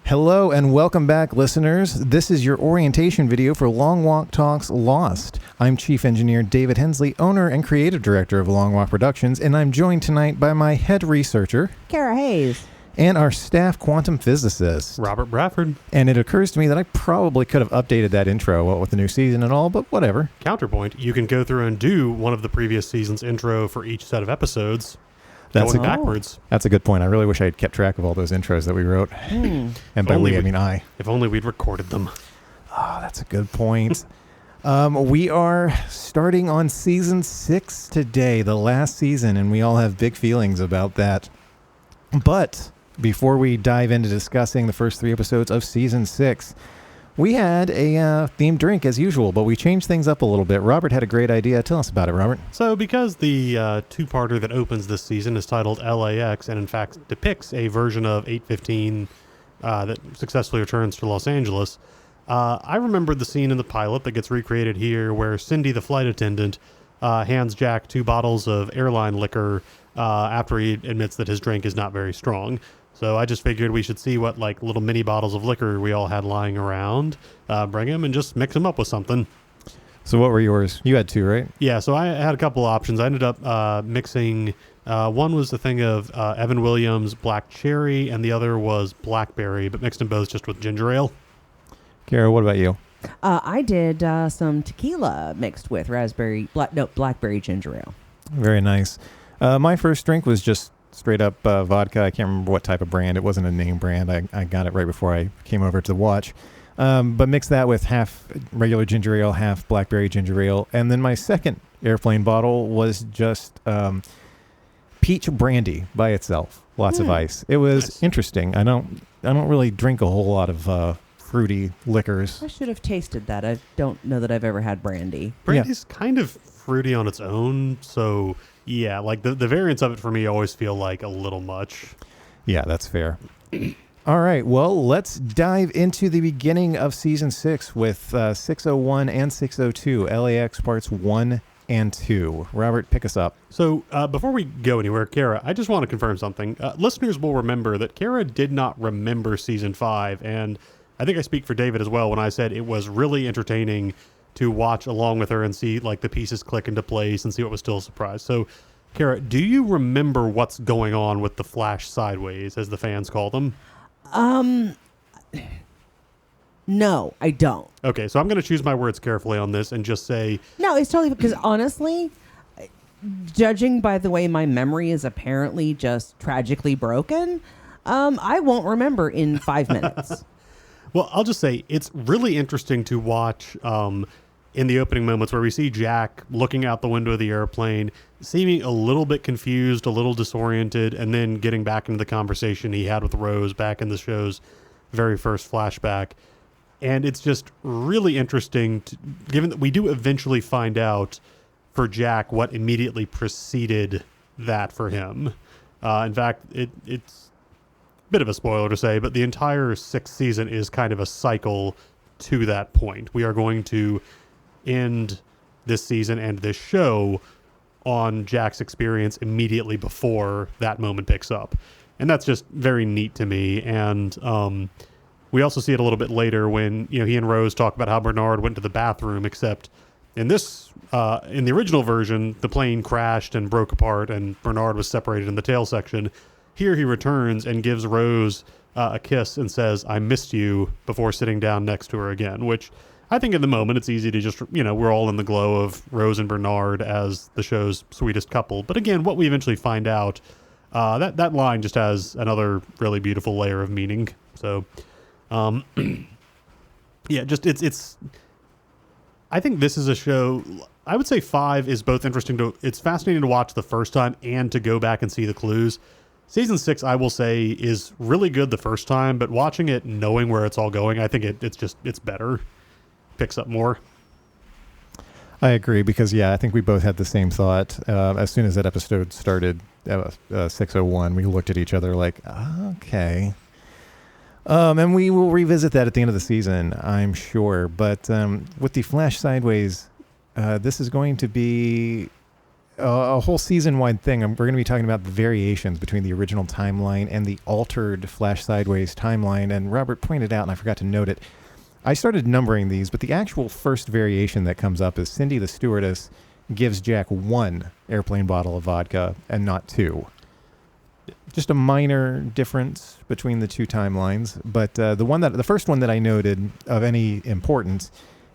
Hello and welcome back, listeners. This is your orientation video for Long Walk Talks Lost. I'm Chief Engineer David Hensley, owner and creative director of Long Walk Productions, and I'm joined tonight by my head researcher, Cara Hayes, and our staff quantum physicist, Robert Bradford. And it occurs to me that I probably could have updated that intro with the new season and all, but whatever. Counterpoint, you can go through and do one of the previous season's intro for each set of episodes. That's going backwards. That's a good point. I really wish I had kept track of all those intros that we wrote. And by we, I mean I. If only we'd recorded them. Oh, that's a good point. We are starting on season 6 today, the last season, and we all have big feelings about that. But before we dive into discussing the first 3 episodes of season 6, we had a themed drink as usual, but we changed things up a little bit. Robert had a great idea. Tell us about it, Robert. So because the two-parter that opens this season is titled LAX and in fact depicts a version of 815 that successfully returns to Los Angeles, I remembered the scene in the pilot that gets recreated here where Cindy, the flight attendant, hands Jack 2 bottles of airline liquor after he admits that his drink is not very strong. So I just figured we should see what little mini bottles of liquor we all had lying around, bring them and just mix them up with something. So what were yours? You had 2, right? Yeah, so I had a couple options. I ended up mixing, one was the thing of Evan Williams Black Cherry and the other was Blackberry, but mixed them both just with ginger ale. Cara, what about you? I did some tequila mixed with blackberry ginger ale. Very nice. My first drink was just straight up vodka. I can't remember what type of brand. It wasn't a name brand. I got it right before I came over to watch. But mix that with half regular ginger ale, half blackberry ginger ale. And then my second airplane bottle was just peach brandy by itself. Lots of ice. It was interesting. I don't really drink a whole lot of fruity liquors. I should have tasted that. I don't know that I've ever had brandy. Brandy's kind of fruity on its own, so yeah, the variants of it for me always feel like a little much. Yeah, that's fair. All right, well, let's dive into the beginning of Season 6 with 601 and 602, LAX Parts 1 and 2. Robert, pick us up. So before we go anywhere, Cara, I just want to confirm something. Listeners will remember that Cara did not remember Season 5, and I think I speak for David as well when I said it was really entertaining to watch along with her and see the pieces click into place and see what was still a surprise. So, Cara, do you remember what's going on with the flash sideways, as the fans call them? No, I don't. Okay, so I'm going to choose my words carefully on this and just say... No, it's totally... Because honestly, judging by the way my memory is apparently just tragically broken, I won't remember in 5 minutes. Well, I'll just say it's really interesting to watch in the opening moments where we see Jack looking out the window of the airplane, seeming a little bit confused, a little disoriented, and then getting back into the conversation he had with Rose back in the show's very first flashback. And it's just really interesting, given that we do eventually find out for Jack what immediately preceded that for him. In fact, it's a bit of a spoiler to say, but the entire 6th season is kind of a cycle to that point. We are going to end this season and this show on Jack's experience immediately before that moment picks up. And that's just very neat to me. And we also see it a little bit later when he and Rose talk about how Bernard went to the bathroom, except in this, in the original version, the plane crashed and broke apart and Bernard was separated in the tail section. Here he returns and gives Rose a kiss and says, "I missed you," before sitting down next to her again, which I think in the moment it's easy to just, we're all in the glow of Rose and Bernard as the show's sweetest couple. But again, what we eventually find out, that line just has another really beautiful layer of meaning. So, yeah, just it's. I think this is a show. I would say 5 is both interesting it's fascinating to watch the first time and to go back and see the clues. Season 6, I will say, is really good the first time, but watching it, knowing where it's all going, I think it's better. Picks up more. I agree because, I think we both had the same thought. As soon as that episode started, 601, we looked at each other like, okay. And we will revisit that at the end of the season, I'm sure. But with the flash sideways, this is going to be a whole season-wide thing. We're going to be talking about the variations between the original timeline and the altered Flash Sideways timeline. And Robert pointed out, and I forgot to note it, I started numbering these, but the actual first variation that comes up is Cindy the stewardess gives Jack one airplane bottle of vodka and not two. Just a minor difference between the two timelines. But the first one that I noted of any importance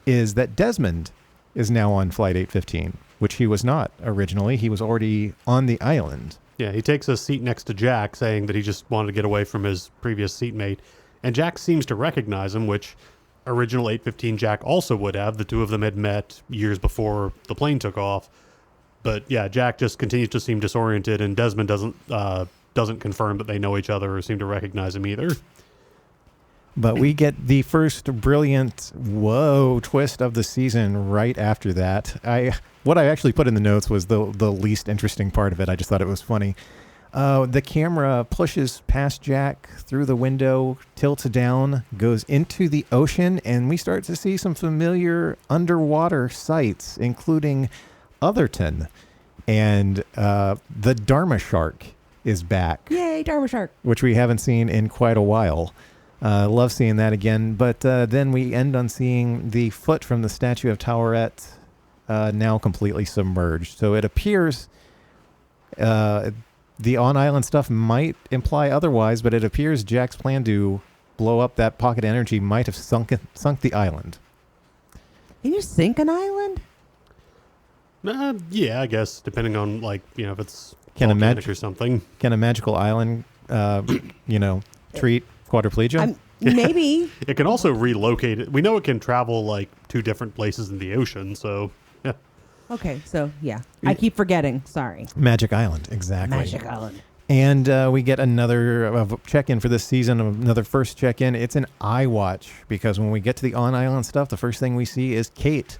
is that Desmond is now on Flight 815, which he was not originally. He was already on the island. Yeah, he takes a seat next to Jack, saying that he just wanted to get away from his previous seatmate. And Jack seems to recognize him, which original 815 Jack also would have. The two of them had met years before the plane took off. But yeah, Jack just continues to seem disoriented, and Desmond doesn't confirm that they know each other or seem to recognize him either. But we get the first brilliant twist of the season right after that. What I actually put in the notes was the least interesting part of it. I just thought it was funny. The camera pushes past Jack through the window, tilts down, goes into the ocean, and we start to see some familiar underwater sights, including Otherton. And the Dharma Shark is back. Yay, Dharma Shark. Which we haven't seen in quite a while. Love seeing that again. But then we end on seeing the foot from the statue of Taweret now completely submerged. So it appears the on-island stuff might imply otherwise, but it appears Jack's plan to blow up that pocket energy might have sunk the island. Can you sink an island? Yeah, I guess, depending on, if it's Can volcanic or something. Can a magical island, treat quadriplegia? Maybe. It can also relocate it. We know it can travel, to different places in the ocean, so, yeah. Okay, so, yeah. I keep forgetting. Sorry. Magic Island, exactly. Magic Island. And we get another check-in for this season, another first check-in. It's an eye watch, because when we get to the on-island stuff, the first thing we see is Kate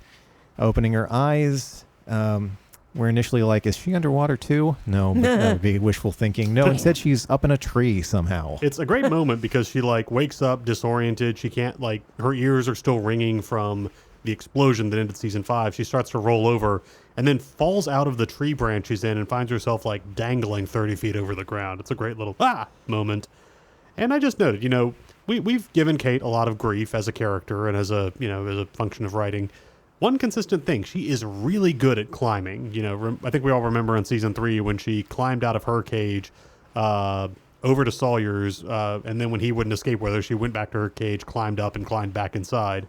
opening her eyes. We're initially like, is she underwater too? No, but that would be wishful thinking. No, instead she's up in a tree somehow. It's a great moment because she wakes up disoriented. She can't her ears are still ringing from the explosion that ended season 5. She starts to roll over and then falls out of the tree branch she's in and finds herself dangling 30 feet over the ground. It's a great little moment. And I just noted, we've given Kate a lot of grief as a character and as a function of writing. One consistent thing, she is really good at climbing. I think we all remember in season 3 when she climbed out of her cage over to Sawyer's, and then when he wouldn't escape with her, she went back to her cage, climbed up, and climbed back inside.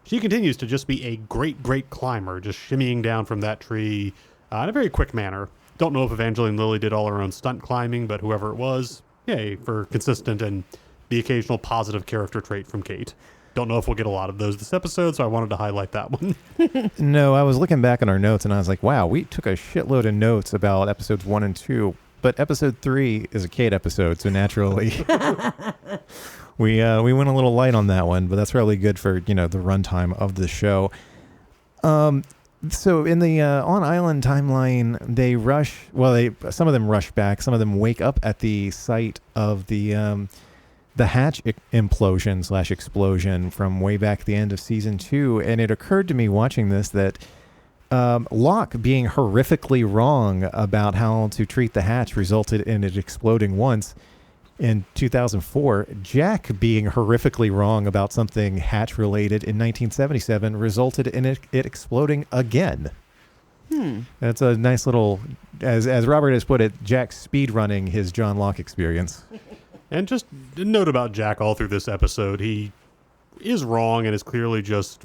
She continues to just be a great, great climber, just shimmying down from that tree in a very quick manner. Don't know if Evangeline Lilly did all her own stunt climbing, but whoever it was, yay for consistent and the occasional positive character trait from Kate. Don't know if we'll get a lot of those this episode, so I wanted to highlight that one. No, I was looking back on our notes, and I was like, wow, we took a shitload of notes about episodes 1 and 2, but episode 3 is a Kate episode, so naturally we went a little light on that one, but that's really good for, the runtime of the show. So in the on-island timeline, they rush, some of them rush back, some of them wake up at the site of the hatch implosion / explosion from way back at the end of season 2. And it occurred to me watching this that Locke being horrifically wrong about how to treat the hatch resulted in it exploding once in 2004. Jack being horrifically wrong about something hatch related in 1977 resulted in it exploding again. That's a nice little, as Robert has put it, Jack speed running his John Locke experience. And just a note about Jack all through this episode. He is wrong and is clearly just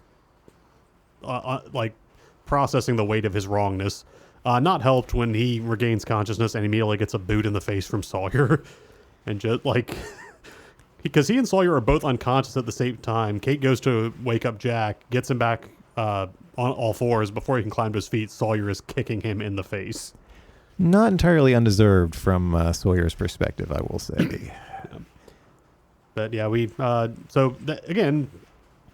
processing the weight of his wrongness. Not helped when he regains consciousness and immediately gets a boot in the face from Sawyer. And just because he and Sawyer are both unconscious at the same time. Kate goes to wake up Jack, gets him back on all fours. Before he can climb to his feet, Sawyer is kicking him in the face. Not entirely undeserved from Sawyer's perspective, I will say. But yeah, again,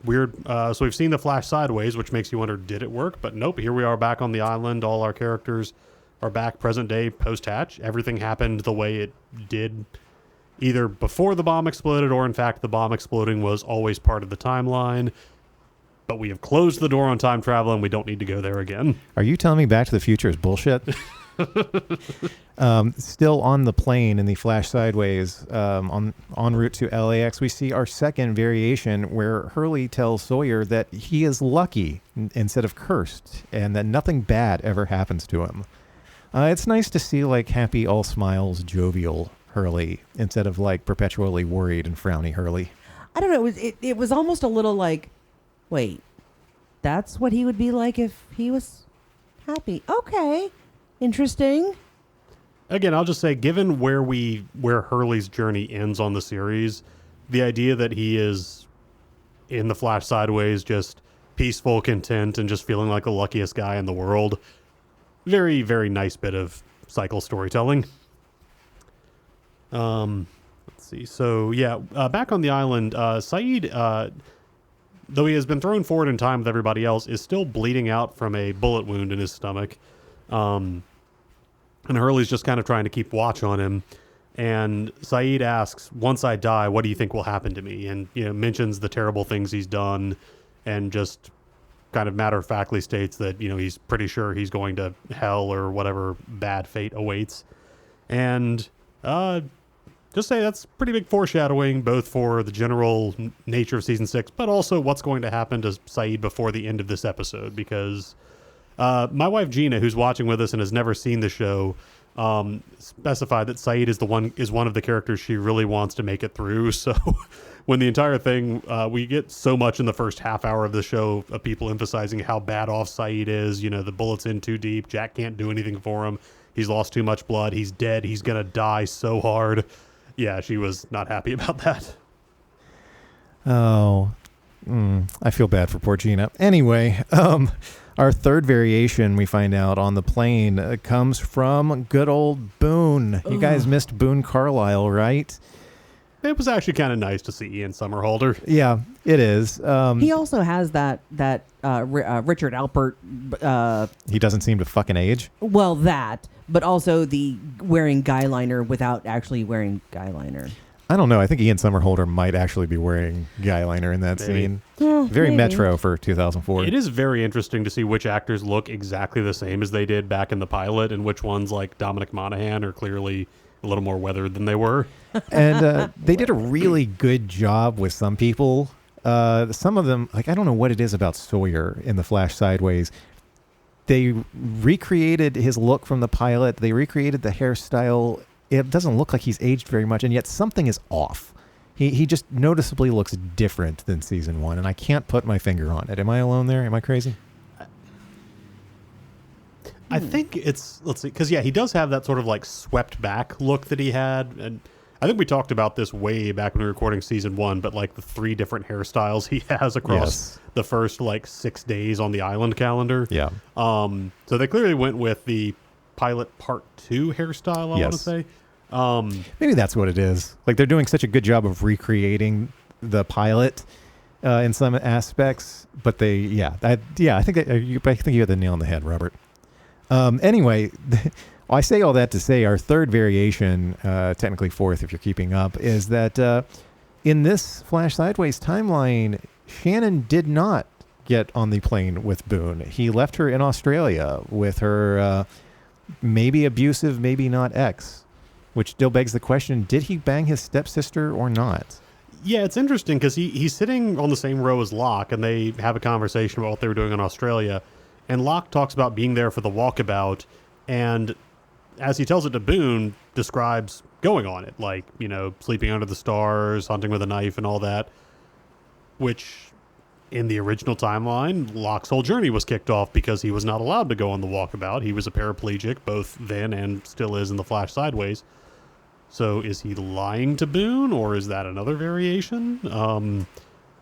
weird. So we've seen the flash sideways, which makes you wonder, did it work? But nope, here we are back on the island. All our characters are back present day post-hatch. Everything happened the way it did, either before the bomb exploded or in fact the bomb exploding was always part of the timeline. but we have closed the door on time travel and we don't need to go there again. Are you telling me Back to the Future is bullshit? Still on the plane in the Flash Sideways, en route to LAX, we see our second variation where Hurley tells Sawyer that he is lucky instead of cursed, and that nothing bad ever happens to him. It's nice to see like happy, all smiles, jovial Hurley instead of like perpetually worried and frowny Hurley. I don't know. It was almost a little like, wait, that's what he would be like if he was happy. Okay. Interesting. Again, I'll just say, given where Hurley's journey ends on the series, the idea that he is in the Flash Sideways, just peaceful, content, and just feeling like the luckiest guy in the world, very, very nice bit of cycle storytelling. Let's see. So yeah, back on the island, Saeed, though he has been thrown forward in time with everybody else, is still bleeding out from a bullet wound in his stomach. And Hurley's just kind of trying to keep watch on him. And Saeed asks, once I die, what do you think will happen to me? And, mentions the terrible things he's done and just kind of matter-of-factly states that, he's pretty sure he's going to hell or whatever bad fate awaits. And just say that's pretty big foreshadowing, both for the general nature of Season 6, but also what's going to happen to Saeed before the end of this episode, because my wife Gina, who's watching with us and has never seen the show, specified that Saeed is one of the characters she really wants to make it through. So when the entire thing, we get so much in the first half hour of the show of people emphasizing how bad off Saeed is. The bullet's in too deep. Jack can't do anything for him. He's lost too much blood. He's dead. He's going to die so hard. Yeah, she was not happy about that. Oh, I feel bad for poor Gina. Anyway, our third variation, we find out on the plane, comes from good old Boone. You guys missed Boone Carlisle, right? It was actually kind of nice to see Ian Somerhalder. Yeah, it is. He also has that Richard Alpert. He doesn't seem to fucking age. Well, but also the wearing guy liner without actually wearing guy liner. I don't know. I think Ian Somerhalder might actually be wearing guy liner in that scene. Yeah, very maybe. Metro for 2004. It is very interesting to see which actors look exactly the same as they did back in the pilot, and which ones, like Dominic Monaghan, are clearly a little more weathered than they were. And they did a really good job with some people. Some of them, like, I don't know what it is about Sawyer in the Flash Sideways. They recreated his look from the pilot. They recreated the hairstyle. It doesn't look like he's aged very much, and yet something is off. He just noticeably looks different than season 1, and I can't put my finger on it. Am I alone there? Am I crazy? I think it's, let's see, because he does have that sort of like swept back look that he had, and I think we talked about this way back when we were recording season 1, but like the 3 different hairstyles he has across the first like 6 days on the island calendar. Yeah. So they clearly went with the pilot part 2 hairstyle, I want to say. Maybe that's what it is. Like, they're doing such a good job of recreating the pilot in some aspects, but I think you hit the nail on the head, Robert. Anyway, I say all that to say our third variation, technically fourth if you're keeping up, is that in this Flash Sideways timeline, Shannon did not get on the plane with Boone. He left her in Australia with her maybe abusive, maybe not ex, which still begs the question, did he bang his stepsister or not? Yeah, it's interesting because he's sitting on the same row as Locke, and they have a conversation about what they were doing in Australia. And Locke talks about being there for the walkabout, and as he tells it to Boone, describes going on it, like, sleeping under the stars, hunting with a knife, and all that, which in the original timeline, Locke's whole journey was kicked off because he was not allowed to go on the walkabout. He was a paraplegic, both then and still is in the Flash Sideways. So is he lying to Boone, or is that another variation?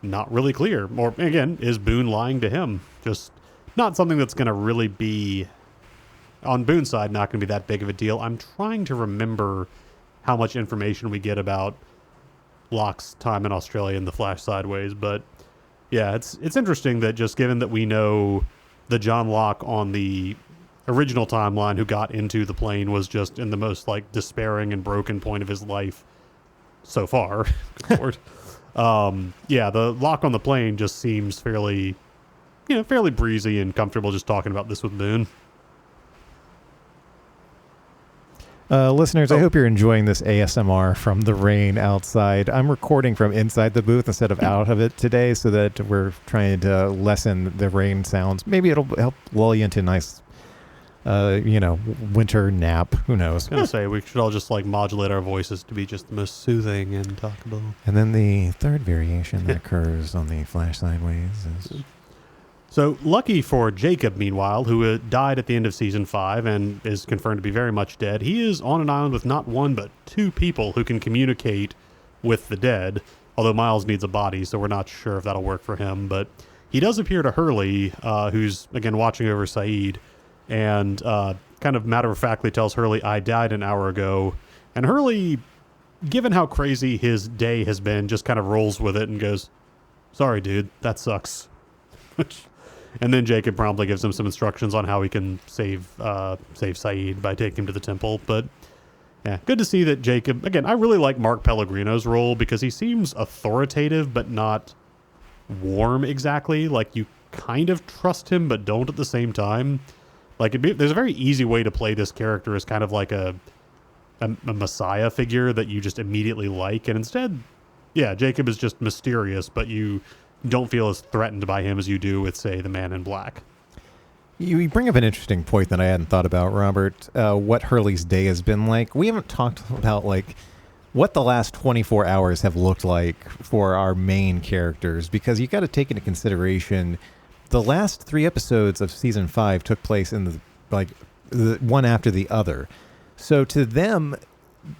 Not really clear. Or, again, is Boone lying to him? Just not something that's going to really be, on Boone's side, not going to be that big of a deal. I'm trying to remember how much information we get about Locke's time in Australia in the Flash Sideways, but yeah, it's interesting that just given that we know the John Locke on the original timeline who got into the plane was just in the most like despairing and broken point of his life so far. Lord. The Locke on the plane just seems fairly fairly breezy and comfortable just talking about this with Boone. Listeners, I hope you're enjoying this ASMR from the rain outside. I'm recording from inside the booth instead of out of it today so that we're trying to lessen the rain sounds. Maybe it'll help lull you into a nice, winter nap. Who knows? I was going to say, we should all just modulate our voices to be just the most soothing and talkable. And then the third variation that occurs on the flash sideways is... So, lucky for Jacob, meanwhile, who died at the end of Season 5 and is confirmed to be very much dead, he is on an island with not one but two people who can communicate with the dead, although Miles needs a body, so we're not sure if that'll work for him. But he does appear to Hurley, who's, again, watching over Saeed, and kind of matter-of-factly tells Hurley, "I died an hour ago." And Hurley, given how crazy his day has been, just kind of rolls with it and goes, "Sorry, dude, that sucks." And then Jacob promptly gives him some instructions on how he can save Saeed by taking him to the temple. But yeah, good to see that Jacob, again, I really like Mark Pellegrino's role because he seems authoritative but not warm exactly. You kind of trust him but don't at the same time. There's a very easy way to play this character as kind of like a messiah figure that you just immediately like. And instead, yeah, Jacob is just mysterious, but you don't feel as threatened by him as you do with, say, the Man in Black. You bring up an interesting point that I hadn't thought about, Robert, what Hurley's day has been like. We haven't talked about, what the last 24 hours have looked like for our main characters, because you got to take into consideration the last 3 episodes of Season 5 took place in the one after the other. So to them,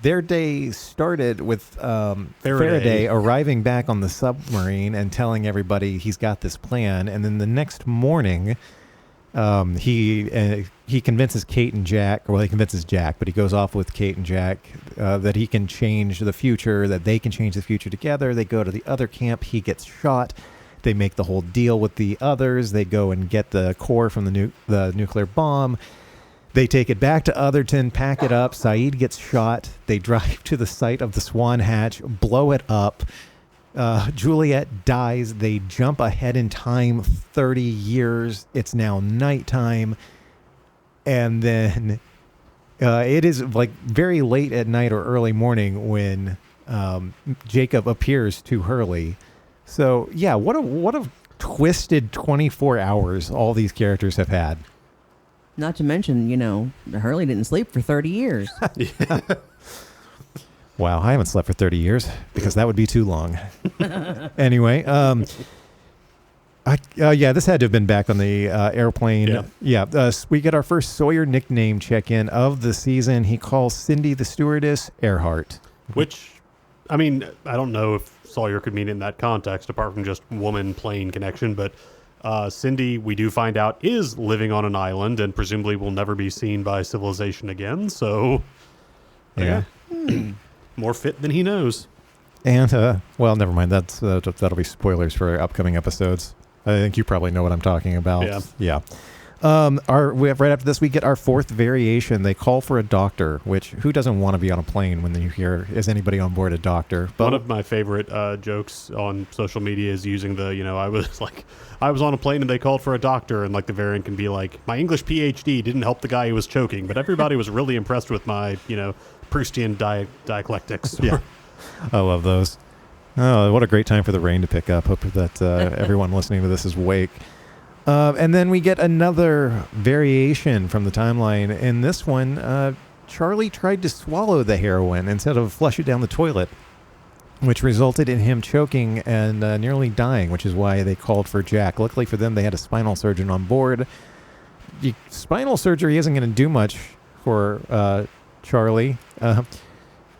their day started with Faraday arriving back on the submarine and telling everybody he's got this plan. And then the next morning, he convinces Kate and Jack, he convinces Jack, but he goes off with Kate and Jack that he can change the future, that they can change the future together. They go to the other camp. He gets shot. They make the whole deal with the others. They go and get the core from the nuclear bomb. They take it back to Otherton, pack it up. Saeed gets shot. They drive to the site of the Swan Hatch, blow it up. Juliet dies. They jump ahead in time 30 years. It's now nighttime. And then it is very late at night or early morning when Jacob appears to Hurley. So, yeah, what a twisted 24 hours all these characters have had. Not to mention, Hurley didn't sleep for 30 years. Wow, I haven't slept for 30 years because that would be too long. Anyway, this had to have been back on the airplane. Yeah. We get our first Sawyer nickname check-in of the season. He calls Cindy the stewardess Earhart. Which, I mean, I don't know if Sawyer could mean it in that context, apart from just woman-plane connection, but Cindy, we do find out, is living on an island and presumably will never be seen by civilization again. So, yeah. More fit than he knows. And, never mind. That'll be spoilers for upcoming episodes. I think you probably know what I'm talking about. Yeah. Right after this, we get our 4th variation. They call for a doctor, which who doesn't want to be on a plane when you hear, is anybody on board a doctor? But one of my favorite jokes on social media is using I was on a plane and they called for a doctor, and the variant can be my English PhD didn't help the guy who was choking, but everybody was really impressed with my, Proustian dialectics. Yeah. I love those. Oh, what a great time for the rain to pick up. Hope that everyone listening to this is awake. And then we get another variation from the timeline. In this one, Charlie tried to swallow the heroin instead of flush it down the toilet, which resulted in him choking and nearly dying, which is why they called for Jack. Luckily for them, they had a spinal surgeon on board. Spinal surgery isn't going to do much for Charlie.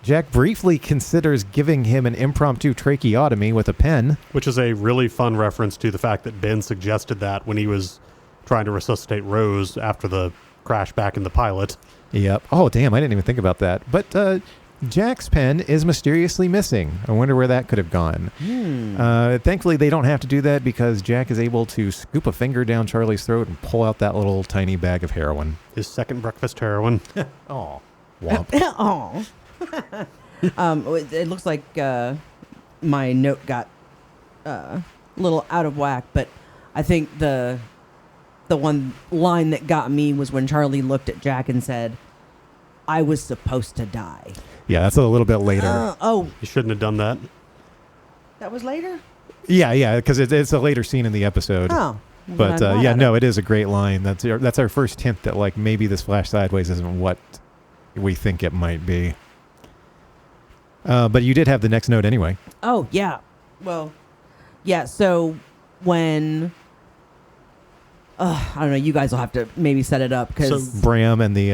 Jack briefly considers giving him an impromptu tracheotomy with a pen. Which is a really fun reference to the fact that Ben suggested that when he was trying to resuscitate Rose after the crash back in the pilot. Yep. Oh, damn, I didn't even think about that. But Jack's pen is mysteriously missing. I wonder where that could have gone. Thankfully, they don't have to do that because Jack is able to scoop a finger down Charlie's throat and pull out that little tiny bag of heroin. His second breakfast heroin. Aw. Womp. Aw. It looks like my note got a little out of whack, but I think the one line that got me was when Charlie looked at Jack and said, "I was supposed to die." Yeah, that's a little bit later. Oh, You shouldn't have done that. that was later? Yeah, because it's a later scene in the episode. Oh. But it is a great line. That's our first hint that like maybe this flash sideways isn't what we think it might be. But you did have the next note anyway. Oh, yeah. Well, yeah, so when... I don't know, you guys will have to maybe set it up because... So Bram and the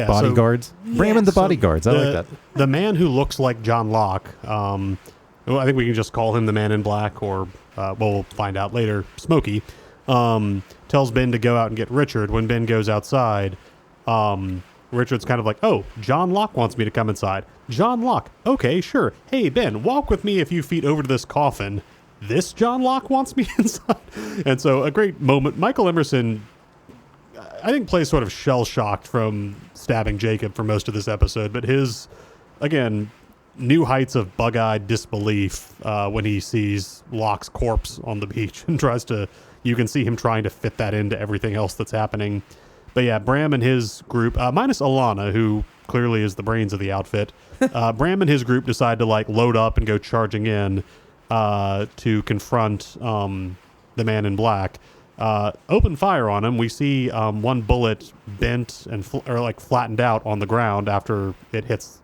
bodyguards. Bram and the bodyguards. I like that. The man who looks like John Locke, I think we can just call him the Man in Black, or we'll find out later, Smokey, tells Ben to go out and get Richard. When Ben goes outside, Richard's kind of like, "Oh, John Locke wants me to come inside." John Locke, okay, sure. Hey, Ben, walk with me a few feet over to this coffin. This John Locke wants me inside. And so a great moment. Michael Emerson, I think, plays sort of shell-shocked from stabbing Jacob for most of this episode, but his, again, new heights of bug-eyed disbelief when he sees Locke's corpse on the beach and you can see him trying to fit that into everything else that's happening. But yeah, Bram and his group, minus Alana, who clearly is the brains of the outfit, Bram and his group decide to like load up and go charging in to confront the Man in Black. Open fire on him. We see one bullet bent and flattened out on the ground after it hits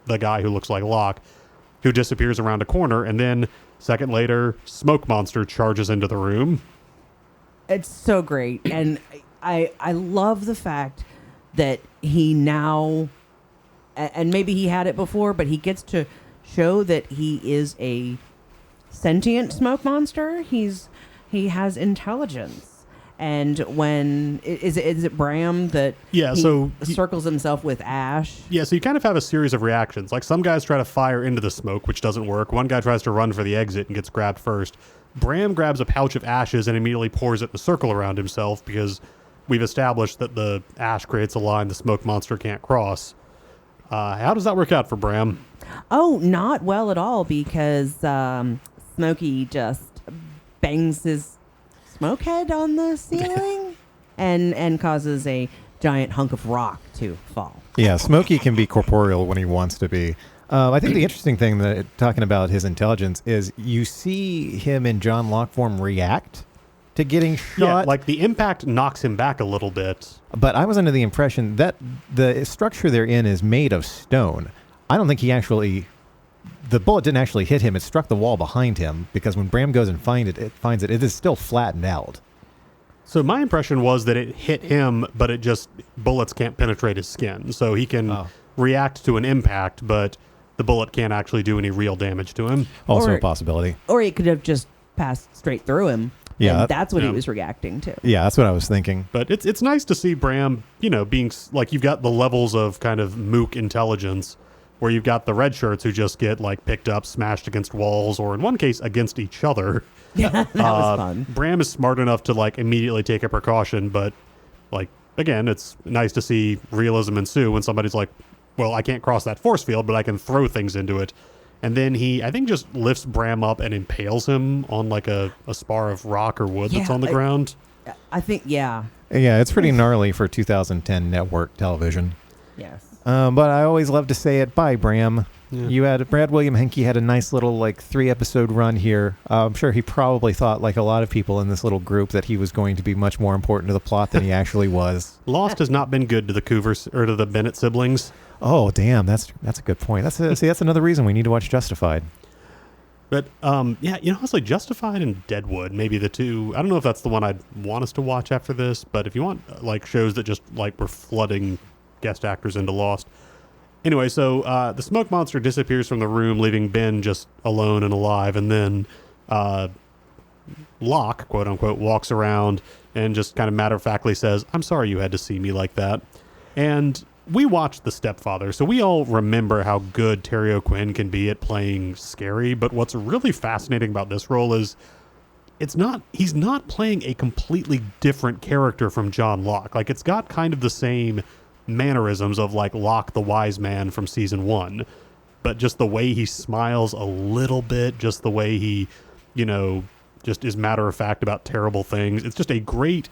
the guy who looks like Locke, who disappears around a corner, and then second later, Smoke Monster charges into the room. It's so great, and I love the fact that he now, and maybe he had it before, but he gets to show that he is a sentient smoke monster. He has intelligence. And when is it Bram that circles himself with ash? Yeah, so you kind of have a series of reactions. Like some guys try to fire into the smoke, which doesn't work. One guy tries to run for the exit and gets grabbed first. Bram grabs a pouch of ashes and immediately pours it in a circle around himself because we've established that the ash creates a line the smoke monster can't cross. How does that work out for Bram? Oh, not well at all, because Smokey just bangs his smoke head on the ceiling and causes a giant hunk of rock to fall. Yeah, Smokey can be corporeal when he wants to be. I think the interesting thing that talking about his intelligence is you see him in John Locke form react to getting shot. Yeah, like the impact knocks him back a little bit. But I was under the impression that the structure they're in is made of stone. I don't think the bullet didn't actually hit him. It struck the wall behind him because when Bram goes and finds it, it is still flattened out. So my impression was that it hit him, but bullets can't penetrate his skin. So he can react to an impact, but the bullet can't actually do any real damage to him. Also a possibility. Or it could have just passed straight through him. Yeah, and that's what he was reacting to. Yeah, that's what I was thinking. But it's nice to see Bram, being like, you've got the levels of kind of mook intelligence where you've got the red shirts who just get like picked up, smashed against walls, or in one case against each other. Yeah, that was fun. Bram is smart enough to like immediately take a precaution, but like, again, it's nice to see realism ensue when somebody's like, well, I can't cross that force field, but I can throw things into it. And then he, I think, just lifts Bram up and impales him on like a spar of rock or wood that's on the ground. I think, yeah. Yeah, it's pretty gnarly for 2010 network television. Yes. But I always love to say it. Bye, Bram. Yeah. Brad William Henke had a nice little 3-episode run here. I'm sure he probably thought, like a lot of people in this little group, that he was going to be much more important to the plot than he actually was. Lost has not been good to the Coovers or to the Bennett siblings. Oh, damn! That's a good point. That's another reason we need to watch Justified. But honestly, Justified and Deadwood, maybe the two. I don't know if that's the one I'd want us to watch after this, but if you want shows that just were flooding guest actors into Lost. Anyway, so the smoke monster disappears from the room, leaving Ben just alone and alive, and then Locke, quote unquote, walks around and just kind of matter-of-factly says, "I'm sorry you had to see me like that." And we watched The Stepfather, so we all remember how good Terry O'Quinn can be at playing scary, but what's really fascinating about this role is he's not playing a completely different character from John Locke. Like, it's got kind of the same mannerisms of Locke the wise man from season 1, but just the way he smiles a little bit, just the way he just is matter of fact about terrible things. It's just a great.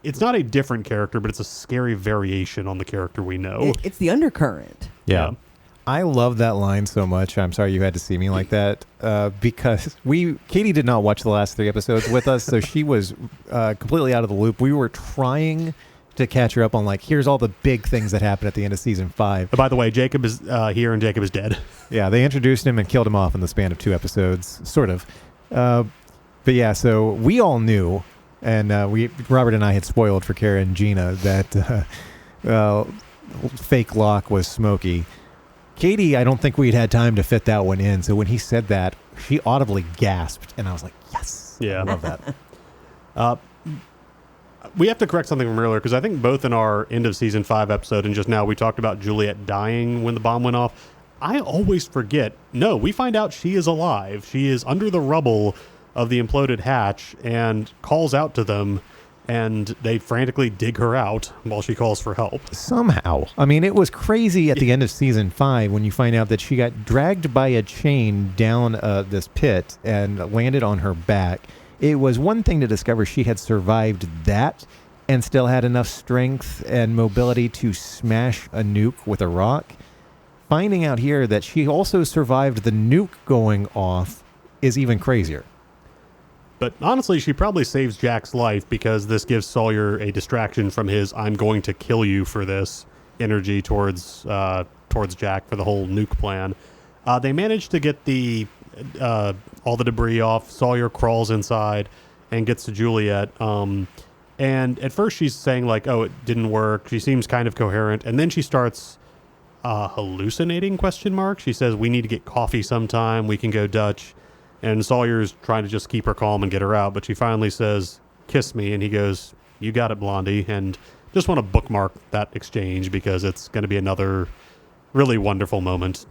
It's not a different character, but it's a scary variation on the character we know. It's the undercurrent. Yeah. I love that line so much. I'm sorry you had to see me like that because Katie did not watch the last 3 episodes with us, so she was completely out of the loop. We were trying to catch her up on here's all the big things that happened at the end of season 5. By the way, Jacob is here and Jacob is dead. Yeah, they introduced him and killed him off in the span of 2 episodes, sort of. But yeah, so we all knew, and Robert and I had spoiled for Cara and Gina that fake Locke was Smokey. Katie, I don't think we'd had time to fit that one in. So when he said that, she audibly gasped, and I was like, yes. Yeah. I love that. We have to correct something from earlier, because I think both in our end of season 5 episode and just now we talked about Juliet dying when the bomb went off. I always forget. No, we find out she is alive. She is under the rubble of the imploded hatch and calls out to them, and they frantically dig her out while she calls for help. Somehow. I mean, it was crazy at the end of season 5 when you find out that she got dragged by a chain down this pit and landed on her back. It was one thing to discover she had survived that and still had enough strength and mobility to smash a nuke with a rock. Finding out here that she also survived the nuke going off is even crazier. But honestly, she probably saves Jack's life because this gives Sawyer a distraction from his "I'm going to kill you for this" energy towards Jack for the whole nuke plan. They managed to get all the debris off. Sawyer crawls inside and gets to Juliet. And at first she's saying "Oh, it didn't work." She seems kind of coherent, and then she starts hallucinating ? She says, "We need to get coffee sometime. We can go Dutch." And Sawyer's trying to just keep her calm and get her out, but she finally says, "Kiss me," and he goes, "You got it, Blondie." And just want to bookmark that exchange because it's going to be another really wonderful moment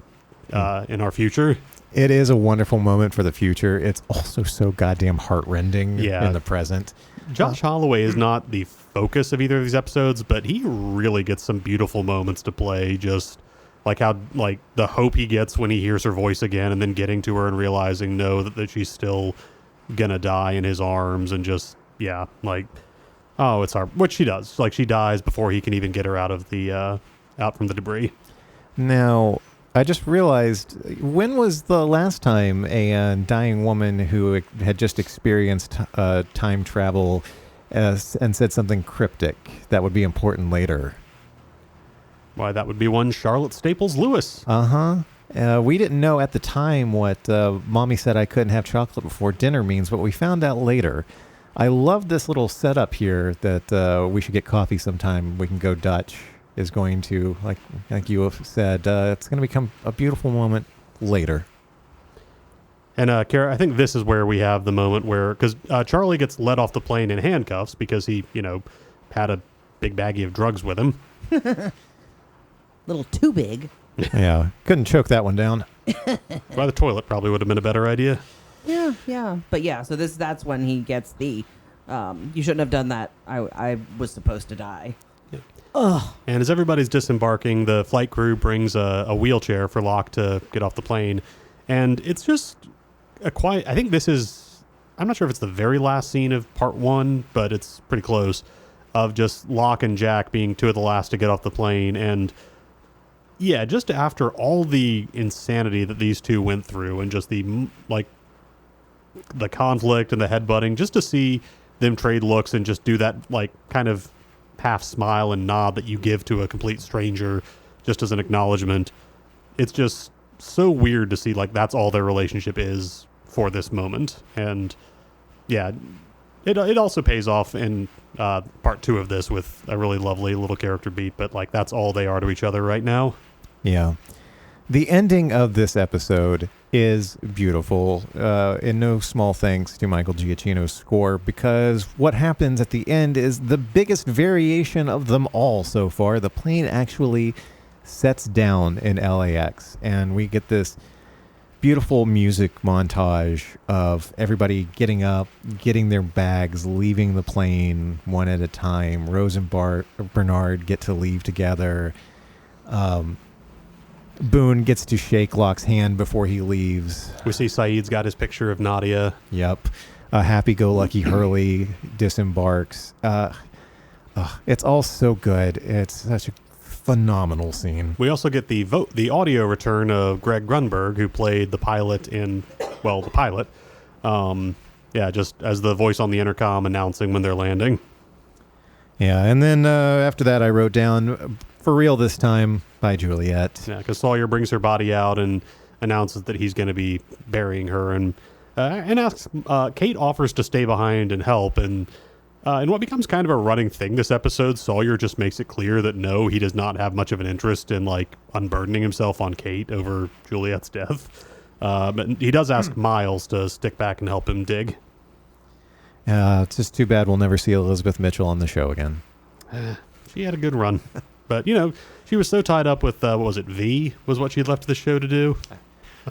in our future. It is a wonderful moment for the future. It's also so goddamn heartrending in the present. Josh Holloway is not the focus of either of these episodes, but he really gets some beautiful moments to play. Just how the hope he gets when he hears her voice again, and then getting to her and realizing that she's still gonna die in his arms, and just oh, it's hard. Which she does. She dies before he can even get her out of the out from the debris. Now, I just realized, when was the last time a dying woman who had just experienced time travel and said something cryptic that would be important later? Why, that would be one Charlotte Staples Lewis. We didn't know at the time what Mommy said I couldn't have chocolate before dinner means, but we found out later. I love this little setup here that we should get coffee sometime. We can go Dutch is going to, like you have said, it's going to become a beautiful moment later. And Cara, I think this is where we have the moment where, because Charlie gets let off the plane in handcuffs because he, had a big baggie of drugs with him. Little too big. Yeah, couldn't choke that one down. By the toilet probably would have been a better idea. Yeah. But yeah, so that's when he gets the, you shouldn't have done that. I was supposed to die. Yeah. Ugh. And as everybody's disembarking, the flight crew brings a wheelchair for Locke to get off the plane. And it's just a quiet, I think this is, I'm not sure if it's the very last scene of part 1, but it's pretty close, of just Locke and Jack being 2 of the last to get off the plane. And yeah, just after all the insanity that these 2 went through, and just the conflict and the headbutting, just to see them trade looks and just do that kind of half smile and nod that you give to a complete stranger just as an acknowledgement. It's just so weird to see that's all their relationship is for this moment. And yeah, it also pays off in part 2 of this with a really lovely little character beat, but that's all they are to each other right now. Yeah. The ending of this episode is beautiful, in no small thanks to Michael Giacchino's score, because what happens at the end is the biggest variation of them all so far. The plane actually sets down in LAX, and we get this beautiful music montage of everybody getting up, getting their bags, leaving the plane one at a time. Rose and Bernard get to leave together. Boone gets to shake Locke's hand before he leaves. We see Saeed's got his picture of Nadia. Yep. a happy-go-lucky Hurley disembarks. It's all so good. It's such a phenomenal scene. We also get the audio return of Greg Grunberg, who played the pilot in, well, the pilot. Just as the voice on the intercom announcing when they're landing. Yeah, and then after that I wrote down, for real this time, by Juliet. Yeah, because Sawyer brings her body out and announces that he's going to be burying her, and asks, Kate offers to stay behind and help, and in what becomes kind of a running thing this episode, Sawyer just makes it clear that no, he does not have much of an interest in like unburdening himself on Kate over Juliet's death. But he does ask Miles to stick back and help him dig. It's just too bad we'll never see Elizabeth Mitchell on the show again. She had a good run. But, she was so tied up with, what was it, V was what she left the show to do?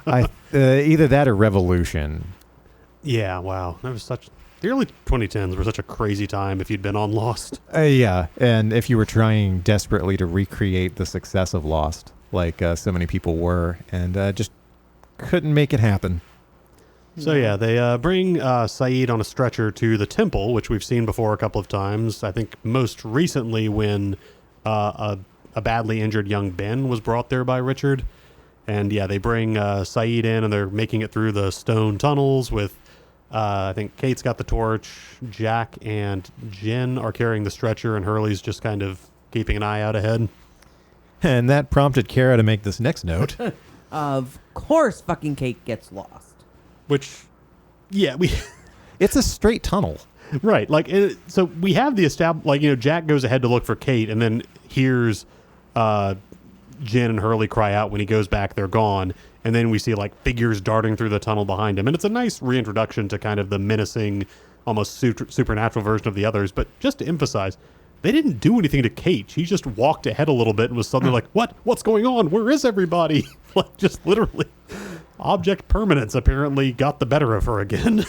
Either that or Revolution. Yeah, wow. That was the early 2010s were such a crazy time if you'd been on Lost. Yeah, and if you were trying desperately to recreate the success of Lost, like so many people were, and just couldn't make it happen. So yeah, they bring Saeed on a stretcher to the temple, which we've seen before a couple of times. I think most recently when a badly injured young Ben was brought there by Richard. And yeah, they bring Saeed in, and they're making it through the stone tunnels with, I think Kate's got the torch, Jack and Jen are carrying the stretcher, and Hurley's just kind of keeping an eye out ahead. And that prompted Cara to make this next note. Of course fucking Kate gets lost. Which, yeah, it's a straight tunnel. Right. So we have the Jack goes ahead to look for Kate and then hears Jen and Hurley cry out when he goes back, they're gone. And then we see figures darting through the tunnel behind him. And it's a nice reintroduction to kind of the menacing, almost supernatural version of the others. But just to emphasize, they didn't do anything to Kate. She just walked ahead a little bit and was suddenly like, what? What's going on? Where is everybody? Just literally. Object permanence apparently got the better of her again.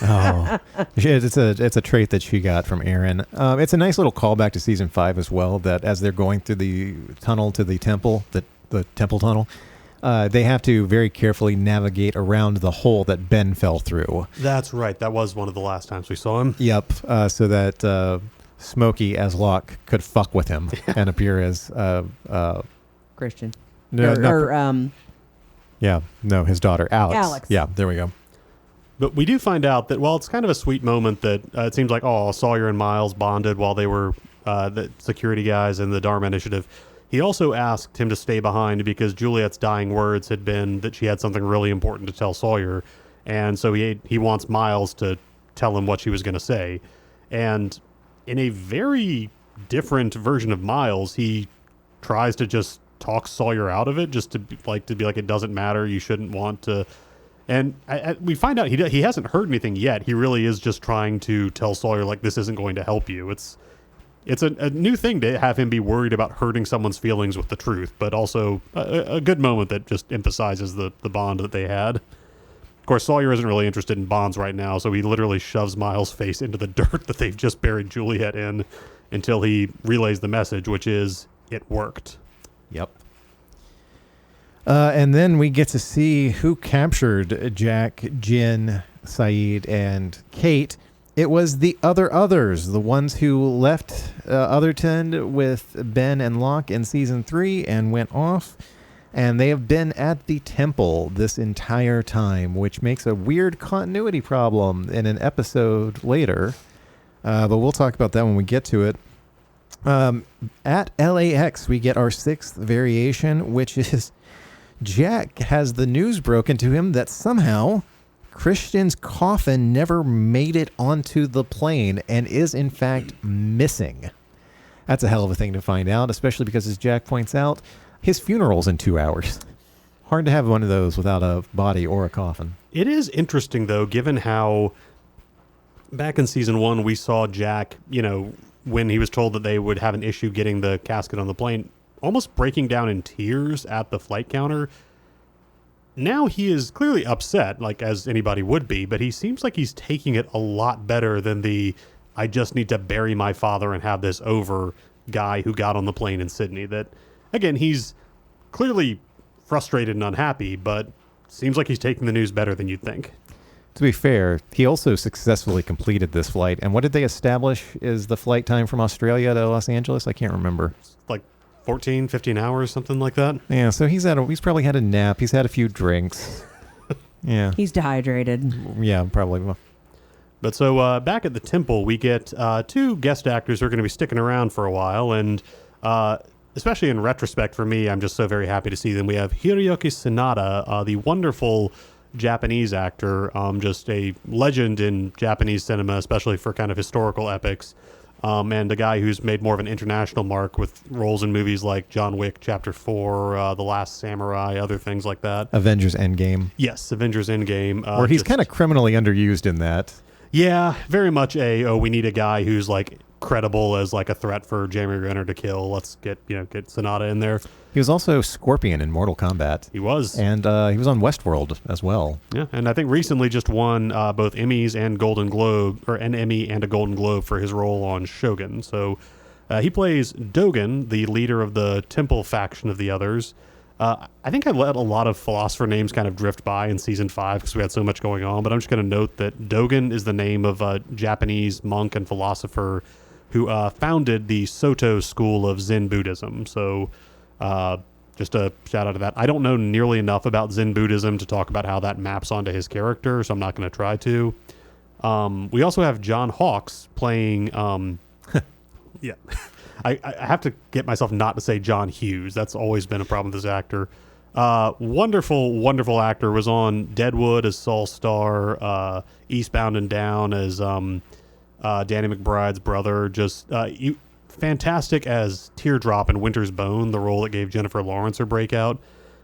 It's a trait that she got from Aaron. It's a nice little callback to season 5 as well, that as they're going through the tunnel to the temple, the temple tunnel, they have to very carefully navigate around the hole that Ben fell through. That's right. That was one of the last times we saw him. Yep. So that Smokey as Locke could fuck with him and appear as Christian. His daughter, Alex. Yeah, there we go. But we do find out that, it's kind of a sweet moment that it seems like, Sawyer and Miles bonded while they were the security guys in the Dharma Initiative. He also asked him to stay behind because Juliet's dying words had been that she had something really important to tell Sawyer. And so he wants Miles to tell him what she was going to say. And in a very different version of Miles, he tries to just talk Sawyer out of it, just to be like it doesn't matter, you shouldn't want to. And we find out he hasn't heard anything yet. He really is just trying to tell Sawyer this isn't going to help you. It's a new thing to have him be worried about hurting someone's feelings with the truth, but also a good moment that just emphasizes the bond that they had. Of course, Sawyer isn't really interested in bonds right now, so he literally shoves Miles' face into the dirt that they've just buried Juliet in until he relays the message, which is, it worked. Yep. And then we get to see who captured Jack, Jen, Saeed, and Kate. It was the others, the ones who left Otherton with Ben and Locke in season 3 and went off. And they have been at the temple this entire time, which makes a weird continuity problem in an episode later. But we'll talk about that when we get to it. At LAX, we get our 6th variation, which is Jack has the news broken to him that somehow Christian's coffin never made it onto the plane and is in fact missing. That's a hell of a thing to find out, especially because, as Jack points out, his funeral's in 2 hours. Hard to have one of those without a body or a coffin. It is interesting, though, given how back in season 1 we saw Jack, when he was told that they would have an issue getting the casket on the plane, almost breaking down in tears at the flight counter. Now he is clearly upset, as anybody would be, but he seems like he's taking it a lot better than the I just need to bury my father and have this over guy who got on the plane in Sydney. That, again, he's clearly frustrated and unhappy, but seems like he's taking the news better than you'd think. To be fair, he also successfully completed this flight. And what did they establish is the flight time from Australia to Los Angeles? I can't remember. Like 14, 15 hours, something like that. Yeah, so he's probably had a nap. He's had a few drinks. Yeah. He's dehydrated. Yeah, probably. But so back at the temple, we get two guest actors who are going to be sticking around for a while. And especially in retrospect for me, I'm just so very happy to see them. We have Hiroyuki Sanada, the wonderful Japanese actor, just a legend in Japanese cinema, especially for kind of historical epics. And a guy who's made more of an international mark with roles in movies like John Wick Chapter 4, The Last Samurai, other things like that. Avengers Endgame. Yes, Avengers Endgame. Where he's kind of criminally underused in that. Yeah, very much we need a guy who's like credible as like a threat for Jeremy Renner to kill. Let's get Sonata in there. He was also Scorpion in Mortal Kombat. He was. And he was on Westworld as well. Yeah, and I think recently just won both Emmys and Golden Globe, or an Emmy and a Golden Globe for his role on Shogun. So he plays Dogen, the leader of the Temple faction of the others. I think I let a lot of philosopher names kind of drift by in season 5 because we had so much going on, but I'm just going to note that Dogen is the name of a Japanese monk and philosopher who founded the Soto school of Zen Buddhism. So just a shout out to that. I don't know nearly enough about Zen Buddhism to talk about how that maps onto his character, so I'm not going to try to. We also have John Hawkes playing... yeah. I have to get myself not to say John Hughes. That's always been a problem with this actor. Wonderful, wonderful actor. Was on Deadwood as Saul Starr, Eastbound and Down as Danny McBride's brother. Just fantastic as Teardrop in Winter's Bone, the role that gave Jennifer Lawrence her breakout.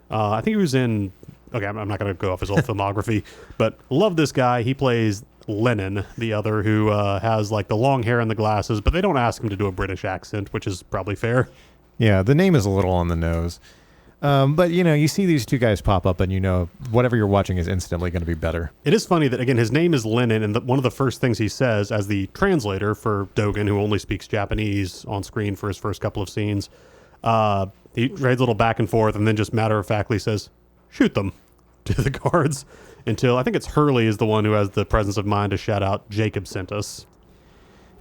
I think he was in... Okay, I'm not going to go off his whole filmography, but love this guy. He plays Lennon, the other, who has like the long hair and the glasses, but they don't ask him to do a British accent, which is probably fair. Yeah, the name is a little on the nose. But, you see these two guys pop up and, whatever you're watching is instantly going to be better. It is funny that, again, his name is Lennon, and one of the first things he says as the translator for Dogen, who only speaks Japanese on screen for his first couple of scenes, he trades a little back and forth and then just matter-of-factly says, shoot them to the guards, until I think it's Hurley is the one who has the presence of mind to shout out, Jacob sent us.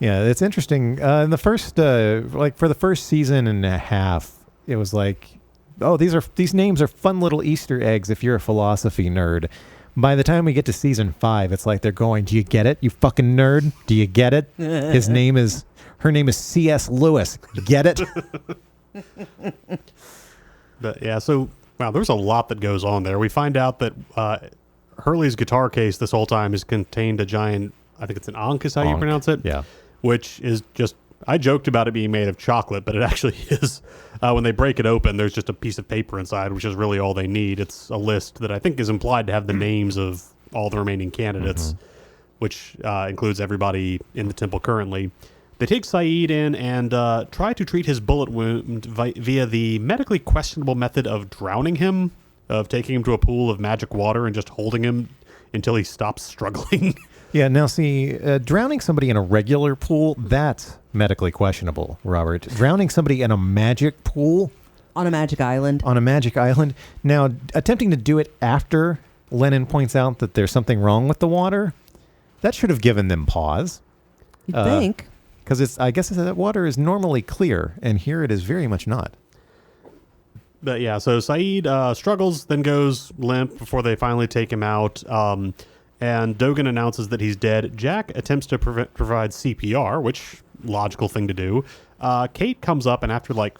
Yeah, it's interesting. In the first, for the first season and a half, it was like, oh, these names are fun little Easter eggs if you're a philosophy nerd. By the time we get to season 5, it's like they're going, do you get it, you fucking nerd? Do you get it? Her name is C.S. Lewis. You get it? But yeah, so wow, there's a lot that goes on there. We find out that Hurley's guitar case this whole time has contained a giant, I think it's an Ankh is how you pronounce it. Yeah. Which is just, I joked about it being made of chocolate, but it actually is. When they break it open, there's just a piece of paper inside, which is really all they need. It's a list that I think is implied to have the names of all the remaining candidates, which includes everybody in the temple currently. They take Saeed in and try to treat his bullet wound via the medically questionable method of drowning him, of taking him to a pool of magic water and just holding him until he stops struggling. Yeah, now see, drowning somebody in a regular pool, that's medically questionable, Robert. Drowning somebody in a magic pool... On a magic island. On a magic island. Now, attempting to do it after Lennon points out that there's something wrong with the water, that should have given them pause. You'd think. Because I guess that water is normally clear, and here it is very much not. But yeah, so Saeed struggles, then goes limp before they finally take him out. And Dogen announces that he's dead. Jack attempts to provide CPR, which logical thing to do. Kate comes up and after like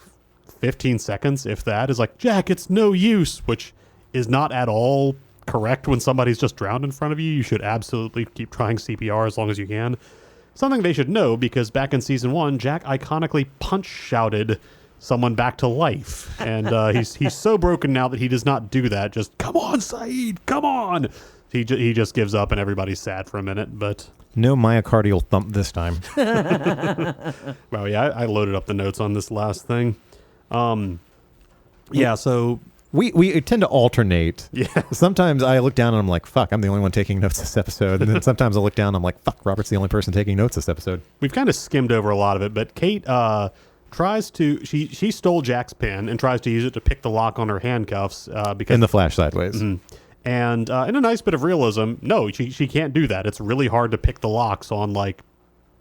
15 seconds, if that, is like, Jack, it's no use, which is not at all correct when somebody's just drowned in front of you. You should absolutely keep trying CPR as long as you can. Something they should know, because back in season 1, Jack iconically punch-shouted someone back to life. And he's so broken now that he does not do that. Just, come on, Saeed, come on! He just gives up and everybody's sad for a minute, but... No myocardial thump this time. Wow, yeah, I loaded up the notes on this last thing. Yeah, so... We tend to alternate. Yeah. Sometimes I look down and I'm like, fuck, I'm the only one taking notes this episode. And then sometimes I look down and I'm like, fuck, Robert's the only person taking notes this episode. We've kind of skimmed over a lot of it, but Kate tries to... She stole Jack's pen and tries to use it to pick the lock on her handcuffs. Because in the flash sideways. Mm-hmm. And in a nice bit of realism, no, she can't do that. It's really hard to pick the locks on like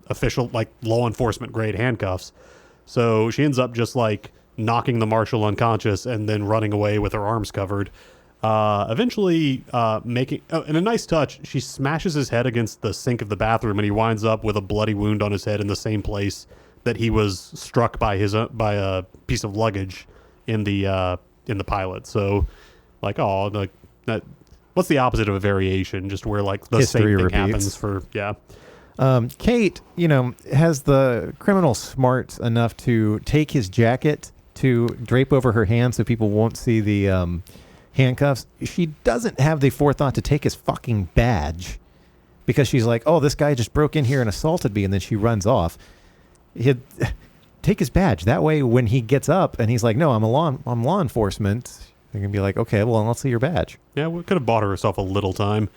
official, like law enforcement grade handcuffs. So she ends up just like knocking the marshal unconscious and then running away with her arms covered. Eventually making, in a nice touch, she smashes his head against the sink of the bathroom, and he winds up with a bloody wound on his head in the same place that he was struck by by a piece of luggage in the pilot. So like, oh, like that. What's the opposite of a variation? Just where like the History same thing repeats. happens for Kate, has the criminal smarts enough to take his jacket to drape over her hand so people won't see the handcuffs. She doesn't have the forethought to take his fucking badge because she's like, oh, this guy just broke in here and assaulted me, and then she runs off. He'd take his badge. That way, when he gets up and he's like, no, I'm law enforcement, they're going to be like, okay, well, let's see your badge. Yeah, we could have bought herself a little time.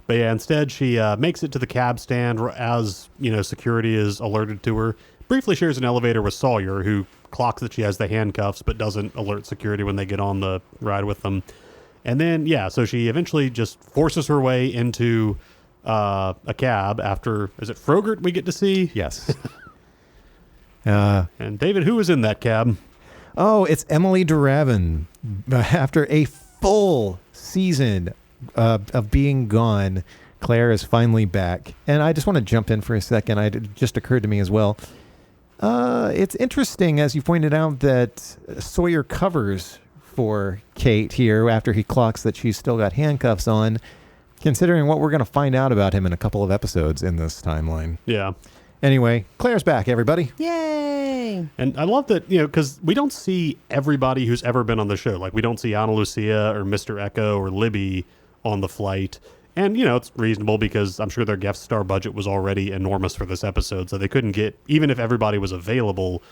But yeah, instead she makes it to the cab stand as, security is alerted to her. Briefly shares an elevator with Sawyer, who clocks that she has the handcuffs but doesn't alert security when they get on the ride with them. And then, so she eventually just forces her way into a cab after, is it Frogurt we get to see? Yes. And David, who was in that cab? Oh, it's Emily Duravin. After a full season of being gone, Claire is finally back. And I just want to jump in for a second. It just occurred to me as well. It's interesting, as you pointed out, that Sawyer covers for Kate here after he clocks that she's still got handcuffs on, considering what we're going to find out about him in a couple of episodes in this timeline. Yeah. Anyway, Claire's back, everybody. Yay! And I love that, because we don't see everybody who's ever been on the show. Like, we don't see Ana Lucia or Mr. Echo or Libby on the flight. And, it's reasonable because I'm sure their guest star budget was already enormous for this episode. So they couldn't get, even if everybody was available.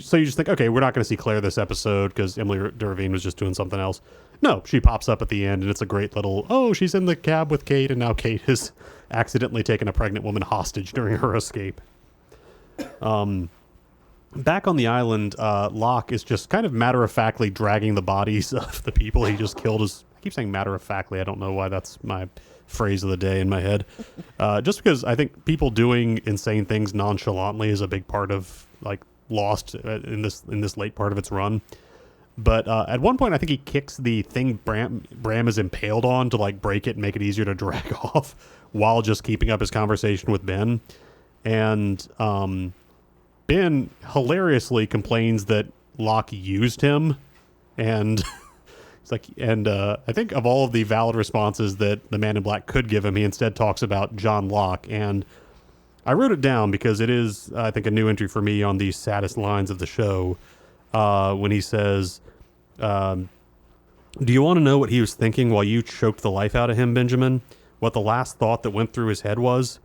So you just think, okay, we're not going to see Claire this episode because Emily Duravin was just doing something else. No, she pops up at the end, and it's a great little, she's in the cab with Kate, and now Kate has accidentally taken a pregnant woman hostage during her escape. Back on the island, Locke is just kind of matter-of-factly dragging the bodies of the people he just killed. I keep saying matter-of-factly. I don't know why that's my phrase of the day in my head. Just because I think people doing insane things nonchalantly is a big part of, like, Lost in this late part of its run. But at one point, I think he kicks the thing Bram is impaled on to like break it and make it easier to drag off while just keeping up his conversation with Ben. And Ben hilariously complains that Locke used him. And it's like, I think of all of the valid responses that the Man in Black could give him, he instead talks about John Locke. And I wrote it down because it is, I think, a new entry for me on the saddest lines of the show. When he says, do you want to know what he was thinking while you choked the life out of him, Benjamin? What the last thought that went through his head was?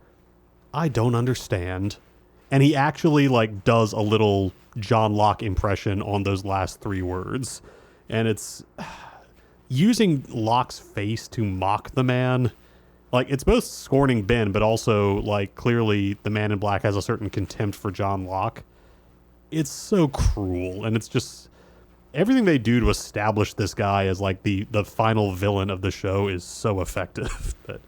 I don't understand. And he actually like does a little John Locke impression on those last three words. And it's using Locke's face to mock the man. Like, it's both scorning Ben, but also, like, clearly the Man in Black has a certain contempt for John Locke. It's so cruel, and it's just... Everything they do to establish this guy as, like, the final villain of the show is so effective. But,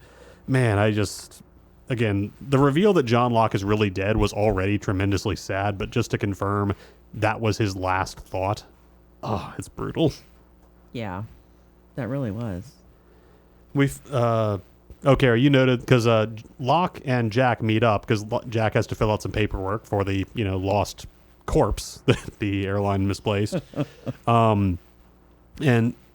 man, I just... Again, the reveal that John Locke is really dead was already tremendously sad, but just to confirm that was his last thought. Oh, it's brutal. Yeah, that really was. We've... Okay, you noted because Locke and Jack meet up because Jack has to fill out some paperwork for the lost corpse that the airline misplaced. And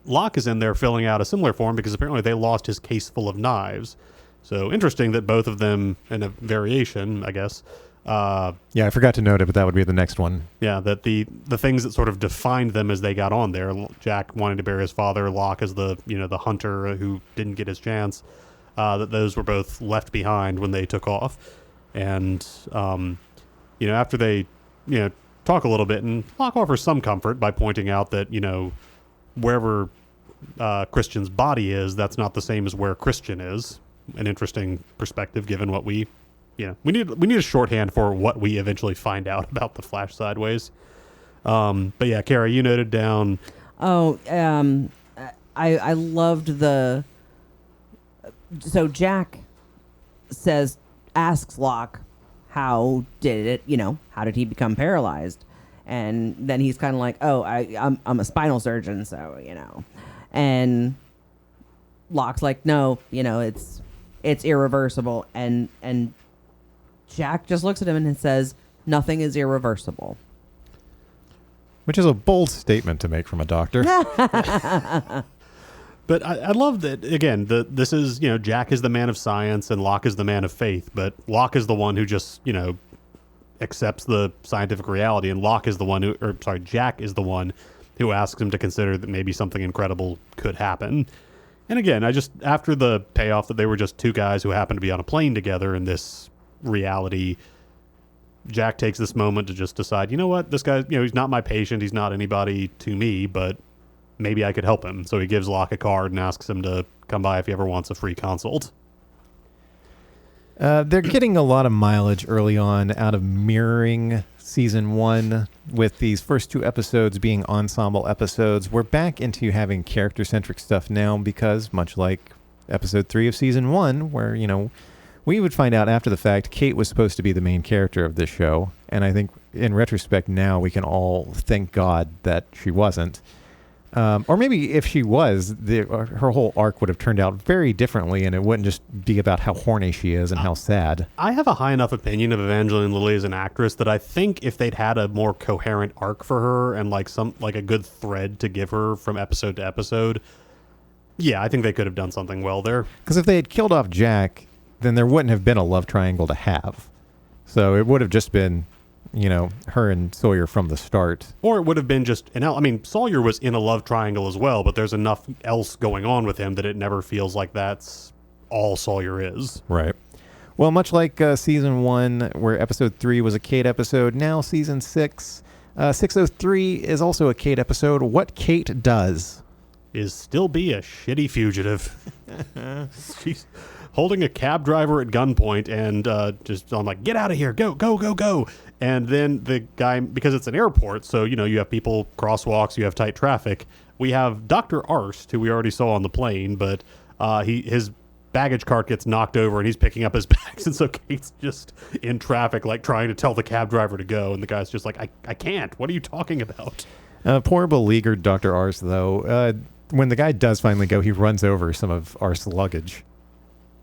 Locke is in there filling out a similar form because apparently they lost his case full of knives. So interesting that both of them, in a variation, I guess. Yeah, I forgot to note it, but that would be the next one. Yeah, that the things that sort of defined them as they got on there. Jack wanting to bury his father, Locke as the the hunter who didn't get his chance. That those were both left behind when they took off. And, after they, talk a little bit, and Locke offers some comfort by pointing out that, wherever Christian's body is, that's not the same as where Christian is. An interesting perspective given what we need a shorthand for what we eventually find out about the Flash Sideways. But yeah, Cara, you noted down. I loved the so Jack asks Locke, how did he become paralyzed? And then he's kind of like, oh, I'm a spinal surgeon, so, and Locke's like, no, it's irreversible. And Jack just looks at him and says, nothing is irreversible. Which is a bold statement to make from a doctor. But I love that, again, this is, Jack is the man of science and Locke is the man of faith, but Locke is the one who just, accepts the scientific reality, and Jack is the one who asks him to consider that maybe something incredible could happen. And again, after the payoff that they were just two guys who happened to be on a plane together in this reality, Jack takes this moment to just decide, you know what, this guy, he's not my patient, he's not anybody to me, but maybe I could help him. So he gives Locke a card and asks him to come by if he ever wants a free consult. They're getting a lot of mileage early on out of mirroring season 1 with these first 2 episodes being ensemble episodes. We're back into having character-centric stuff now because, much like episode 3 of season 1, where, we would find out after the fact Kate was supposed to be the main character of this show. And I think in retrospect now we can all thank God that she wasn't. Or maybe if she was, her whole arc would have turned out very differently, and it wouldn't just be about how horny she is and how sad. I have a high enough opinion of Evangeline Lilly as an actress that I think if they'd had a more coherent arc for her and like a good thread to give her from episode to episode, yeah, I think they could have done something well there. Because if they had killed off Jack, then there wouldn't have been a love triangle to have. So it would have just been, her and Sawyer from the start. Or it would have been just Sawyer was in a love triangle as well, but there's enough else going on with him that it never feels like that's all Sawyer is. Right. Well, much like season 1, where episode 3 was a Kate episode, now season 6, 603 is also a Kate episode. What Kate does is still be a shitty fugitive. She's holding a cab driver at gunpoint and I'm like, get out of here, go, go, go, go. And then the guy, because it's an airport, so, you have people, crosswalks, you have tight traffic. We have Dr. Arst, who we already saw on the plane, but his baggage cart gets knocked over and he's picking up his bags. And so Kate's just in traffic, like trying to tell the cab driver to go. And the guy's just like, I can't. What are you talking about? Poor beleaguered Dr. Arst, though. When the guy does finally go, he runs over some of Arst's luggage.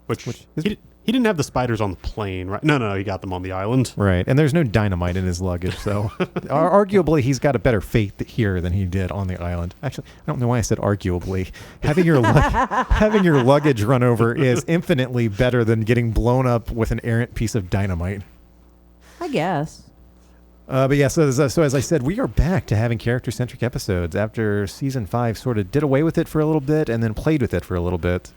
Which he didn't have the spiders on the plane, right? No, he got them on the island. Right, and there's no dynamite in his luggage, so arguably he's got a better fate here than he did on the island. Actually, I don't know why I said arguably. Having your luggage run over is infinitely better than getting blown up with an errant piece of dynamite. I guess. But yeah, so as I said, we are back to having character-centric episodes after season 5 sort of did away with it for a little bit and then played with it for a little bit.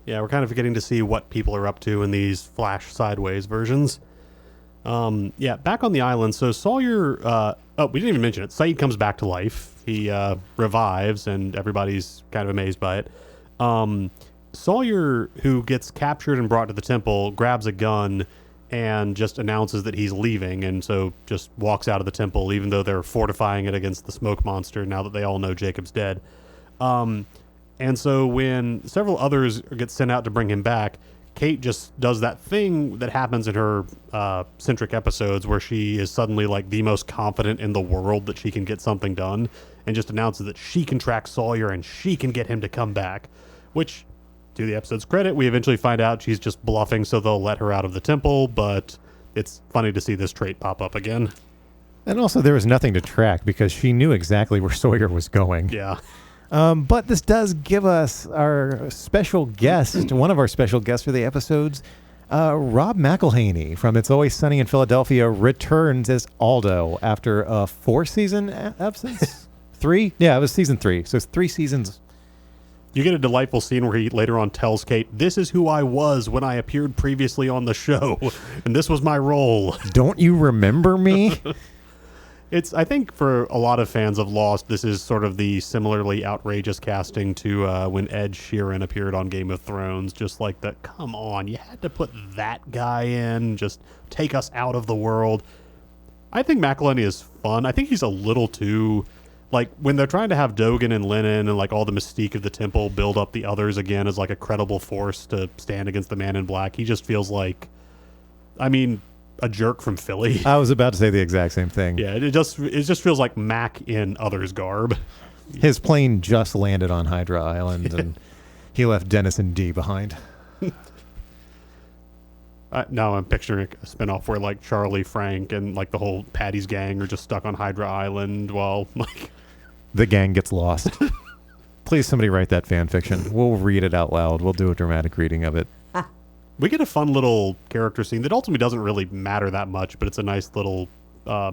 Yeah, we're kind of getting to see what people are up to in these flash sideways versions. Back on the island. So Sawyer, we didn't even mention it. Saeed comes back to life. He revives, and everybody's kind of amazed by it. Sawyer, who gets captured and brought to the temple, grabs a gun and just announces that he's leaving, and so just walks out of the temple, even though they're fortifying it against the smoke monster now that they all know Jacob's dead. And so when several others get sent out to bring him back, Kate just does that thing that happens in her centric episodes where she is suddenly like the most confident in the world that she can get something done, and just announces that she can track Sawyer and she can get him to come back, which, to the episode's credit, we eventually find out she's just bluffing so they'll let her out of the temple, but it's funny to see this trait pop up again. And also there was nothing to track because she knew exactly where Sawyer was going. Yeah. But this does give us our special guest, one of our special guests for the episodes, Rob McElhaney from It's Always Sunny in Philadelphia returns as Aldo after a 4-season absence. 3? Yeah, it was season 3. So it's 3 seasons. You get a delightful scene where he later on tells Kate, "This is who I was when I appeared previously on the show, and this was my role." Don't you remember me? I think for a lot of fans of Lost, this is sort of the similarly outrageous casting to when Ed Sheeran appeared on Game of Thrones. Just like the, come on, you had to put that guy in, just take us out of the world. I think McElhaney is fun. I think he's a little too like when they're trying to have Dogen and Lennon and like all the mystique of the temple build up the others again as like a credible force to stand against the Man in Black, he just feels like, I mean, a jerk from Philly. I was about to say the exact same thing. Yeah, it just feels like Mac in others garb. His plane just landed on Hydra Island, and he left Dennis and Dee behind. Now I'm picturing a spinoff where like Charlie, Frank, and like the whole Patty's gang are just stuck on Hydra Island while like the gang gets lost. Please, somebody write that fan fiction. We'll read it out loud. We'll do a dramatic reading of it. We get a fun little character scene that ultimately doesn't really matter that much, but it's a nice little, I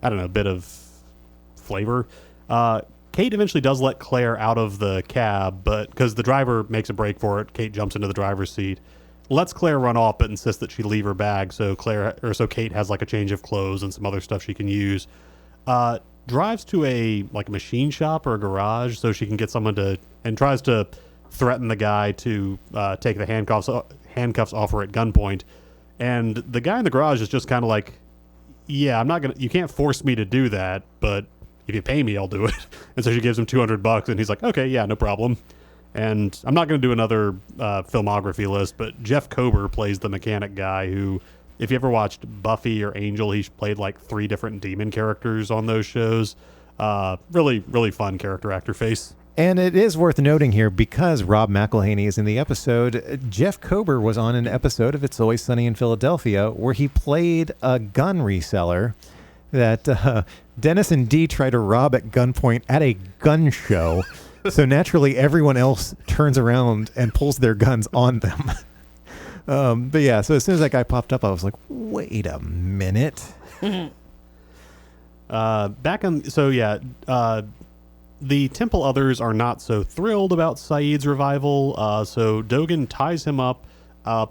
don't know, bit of flavor. Kate eventually does let Claire out of the cab, but because the driver makes a break for it, Kate jumps into the driver's seat, lets Claire run off, but insists that she leave her bag. So Kate has like a change of clothes and some other stuff she can use. Drives to a machine shop or a garage so she can get someone to, and tries to threaten the guy to take the handcuffs off her at gunpoint. And the guy in the garage is just kind of like, yeah, you can't force me to do that, but if you pay me, I'll do it. And so she gives him $200 and he's like, okay, yeah, no problem. And I'm not going to do another filmography list, but Jeff Kober plays the mechanic guy who, if you ever watched Buffy or Angel, he's played like 3 different demon characters on those shows. Really, really fun character actor face. And it is worth noting here, because Rob McElhaney is in the episode, Jeff Kober was on an episode of It's Always Sunny in Philadelphia where he played a gun reseller that Dennis and Dee try to rob at gunpoint at a gun show. So naturally, everyone else turns around and pulls their guns on them. But yeah, so as soon as that guy popped up, I was like, wait a minute. The Temple others are not so thrilled about Saeed's revival. So Dogen ties him up,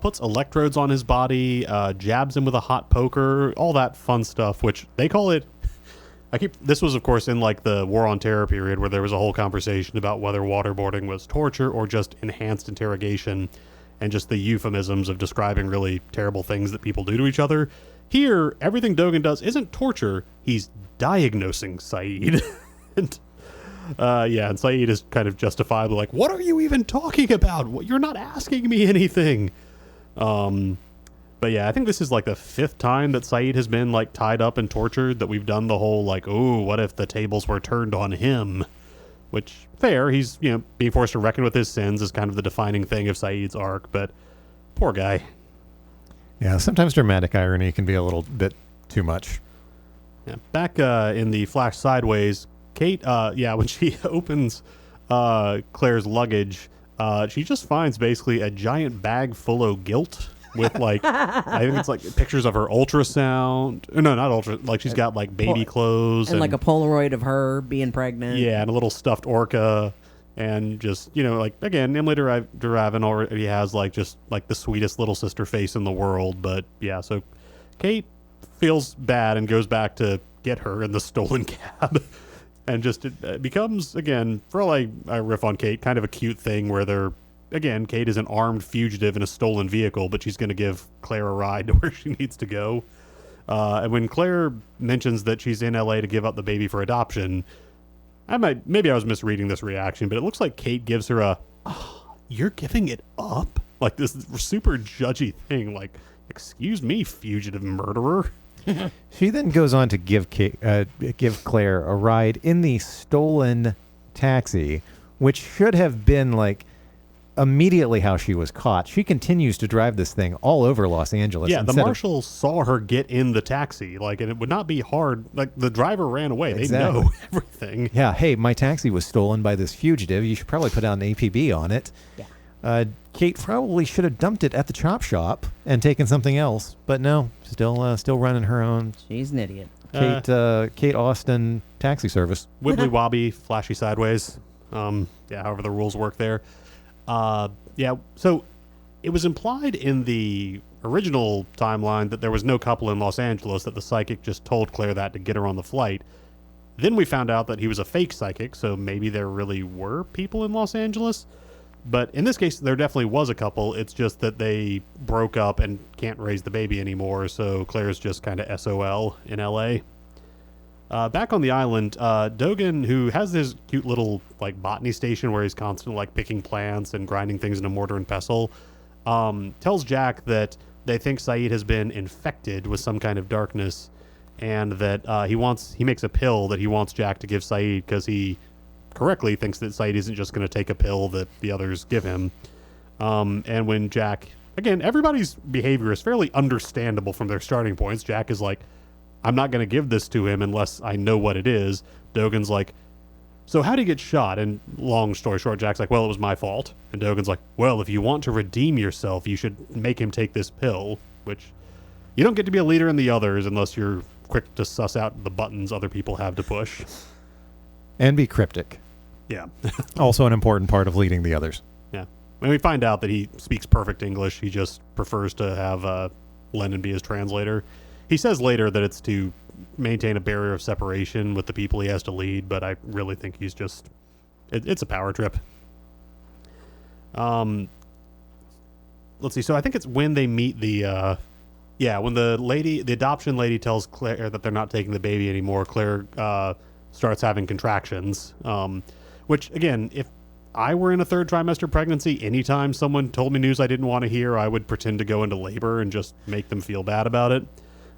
puts electrodes on his body, jabs him with a hot poker, all that fun stuff, which they call it. This was, of course, in like the War on Terror period where there was a whole conversation about whether waterboarding was torture or just enhanced interrogation, and just the euphemisms of describing really terrible things that people do to each other. Here, everything Dogen does isn't torture. He's diagnosing Saeed. And Saeed is kind of justifiably like, what are you even talking about? You're not asking me anything. But yeah, I think this is like the 5th time that Saeed has been like tied up and tortured, that we've done the whole like, oh, what if the tables were turned on him? Which, fair, he's, being forced to reckon with his sins is kind of the defining thing of Saeed's arc, but poor guy. Yeah, sometimes dramatic irony can be a little bit too much. Yeah, back in the Flash Sideways, Kate, when she opens Claire's luggage, she just finds basically a giant bag full of guilt with like, I think it's like pictures of her ultrasound. No, not ultra. Like she's got like baby clothes. And like a Polaroid of her being pregnant. Yeah, and a little stuffed orca. And just, like, again, Emily Duravin already has like just like the sweetest little sister face in the world. But yeah, so Kate feels bad and goes back to get her in the stolen cab. And just it becomes, again, for all I riff on Kate, kind of a cute thing where Kate is an armed fugitive in a stolen vehicle, but she's going to give Claire a ride to where she needs to go. And when Claire mentions that she's in LA to give up the baby for adoption, maybe I was misreading this reaction, but it looks like Kate gives her you're giving it up? Like this super judgy thing, like, excuse me, fugitive murderer. She then goes on to give Claire a ride in the stolen taxi, which should have been like immediately how she was caught. She continues to drive this thing all over Los Angeles. Yeah, the marshal saw her get in the taxi, like, and it would not be hard. Like, the driver ran away. Exactly. They know everything. Yeah, hey, my taxi was stolen by this fugitive. You should probably put out an APB on it. Yeah. Kate probably should have dumped it at the chop shop and taken something else, but no, still running her own. She's an idiot. Kate Austin taxi service. Wibbly wobbly, flashy sideways. However the rules work there. So it was implied in the original timeline that there was no couple in Los Angeles, that the psychic just told Claire that to get her on the flight. Then we found out that he was a fake psychic, so maybe there really were people in Los Angeles. But in this case, there definitely was a couple. It's just that they broke up and can't raise the baby anymore, so Claire's just kind of SOL in LA. Back on the island, Dogen, who has this cute little like botany station where he's constantly like picking plants and grinding things in a mortar and pestle, tells Jack that they think Saeed has been infected with some kind of darkness, and that he makes a pill that he wants Jack to give Saeed because he correctly thinks that Saeed isn't just going to take a pill that the others give him. And when Jack, again, everybody's behavior is fairly understandable from their starting points. Jack is like, I'm not going to give this to him unless I know what it is. Dogen's like, so how'd he get shot? And long story short, Jack's like, well, it was my fault. And Dogen's like, well, if you want to redeem yourself, you should make him take this pill, which you don't get to be a leader in the others unless you're quick to suss out the buttons other people have to push. And be cryptic. Yeah. Also an important part of leading the others. Yeah. When we find out that he speaks perfect English, he just prefers to have Lennon be his translator. He says later that it's to maintain a barrier of separation with the people he has to lead, but I really think he's just... It's a power trip. Let's see. So I think it's when they meet the... when the adoption lady tells Claire that they're not taking the baby anymore, Claire starts having contractions. Which, again, if I were in a third trimester pregnancy, anytime someone told me news I didn't want to hear, I would pretend to go into labor and just make them feel bad about it.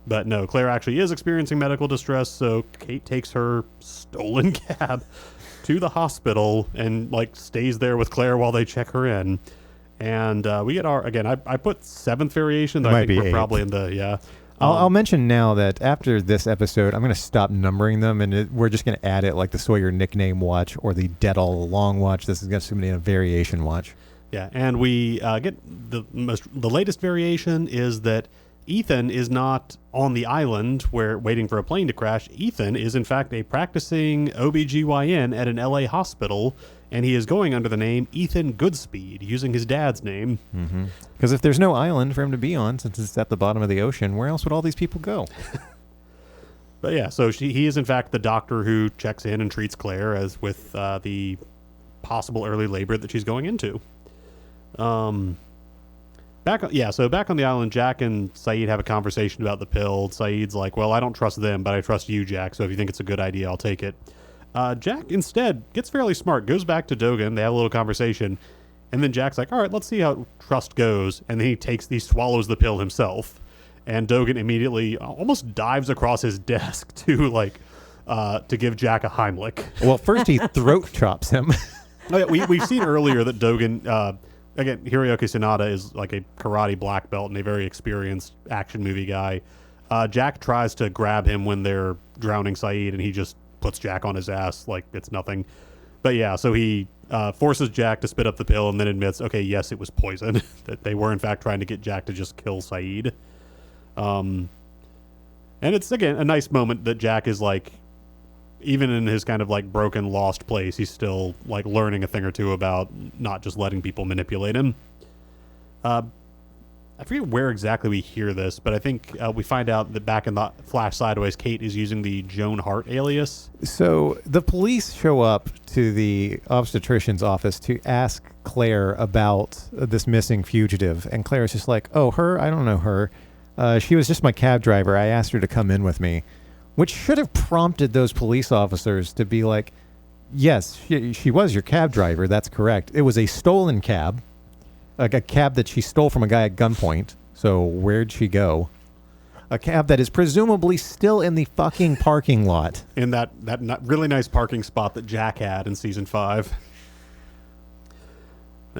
But no, Claire actually is experiencing medical distress, so Kate takes her stolen cab to the hospital and like stays there with Claire while they check her in. And we get our, again, I put 7th variation. I think we're probably in the, yeah. I'll mention now that after this episode, I'm going to stop numbering them, and we're just going to add it like the Sawyer nickname watch or the Dead All Along watch. This is going to be a variation watch. Yeah, and we get the latest variation is that Ethan is not on the island where waiting for a plane to crash. Ethan is, in fact, a practicing OBGYN at an LA hospital, and he is going under the name Ethan Goodspeed, using his dad's name. Because if there's no island for him to be on, since it's at the bottom of the ocean, where else would all these people go? But yeah, so he is, in fact, the doctor who checks in and treats Claire as with the possible early labor that she's going into. Back on the island, Jack and Saeed have a conversation about the pill. Saeed's like, well, I don't trust them, but I trust you, Jack, so if you think it's a good idea, I'll take it. Jack instead gets fairly smart, goes back to Dogen, they have a little conversation, and then Jack's like, all right, let's see how trust goes, and then he swallows the pill himself, and Dogen immediately almost dives across his desk to give Jack a Heimlich. Well, first he throat chops him. Oh, yeah, we've seen earlier that Dogen... Again, Hiroyuki Sanada is like a karate black belt and a very experienced action movie guy. Jack tries to grab him when they're drowning Saeed, and he just puts Jack on his ass like it's nothing. But yeah, so he forces Jack to spit up the pill and then admits, okay, yes, it was poison. That they were, in fact, trying to get Jack to just kill Saeed. And it's, again, a nice moment that Jack is like, even in his kind of like broken, lost place, he's still like learning a thing or two about not just letting people manipulate him. I forget where exactly we hear this, but I think we find out that back in the Flash Sideways, Kate is using the Joan Hart alias. So the police show up to the obstetrician's office to ask Claire about this missing fugitive, and Claire's just like, oh, her? I don't know her. She was just my cab driver. I asked her to come in with me. Which should have prompted those police officers to be like, yes, she was your cab driver. That's correct. It was a stolen cab, like a cab that she stole from a guy at gunpoint. So where'd she go? A cab that is presumably still in the fucking parking lot. In that really nice parking spot that Jack had in season 5.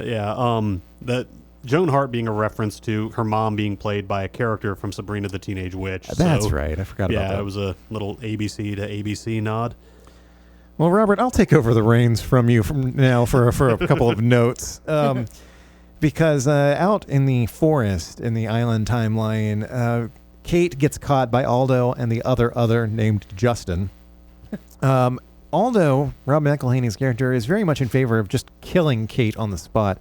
Yeah, that Joan Hart being a reference to her mom being played by a character from Sabrina the Teenage Witch. That's right. I forgot about that. Yeah, it was a little ABC to ABC nod. Well, Robert, I'll take over the reins from you from now for a couple of notes. Because out in the forest in the island timeline, Kate gets caught by Aldo and the other named Justin. Aldo, Rob McElhaney's character, is very much in favor of just killing Kate on the spot.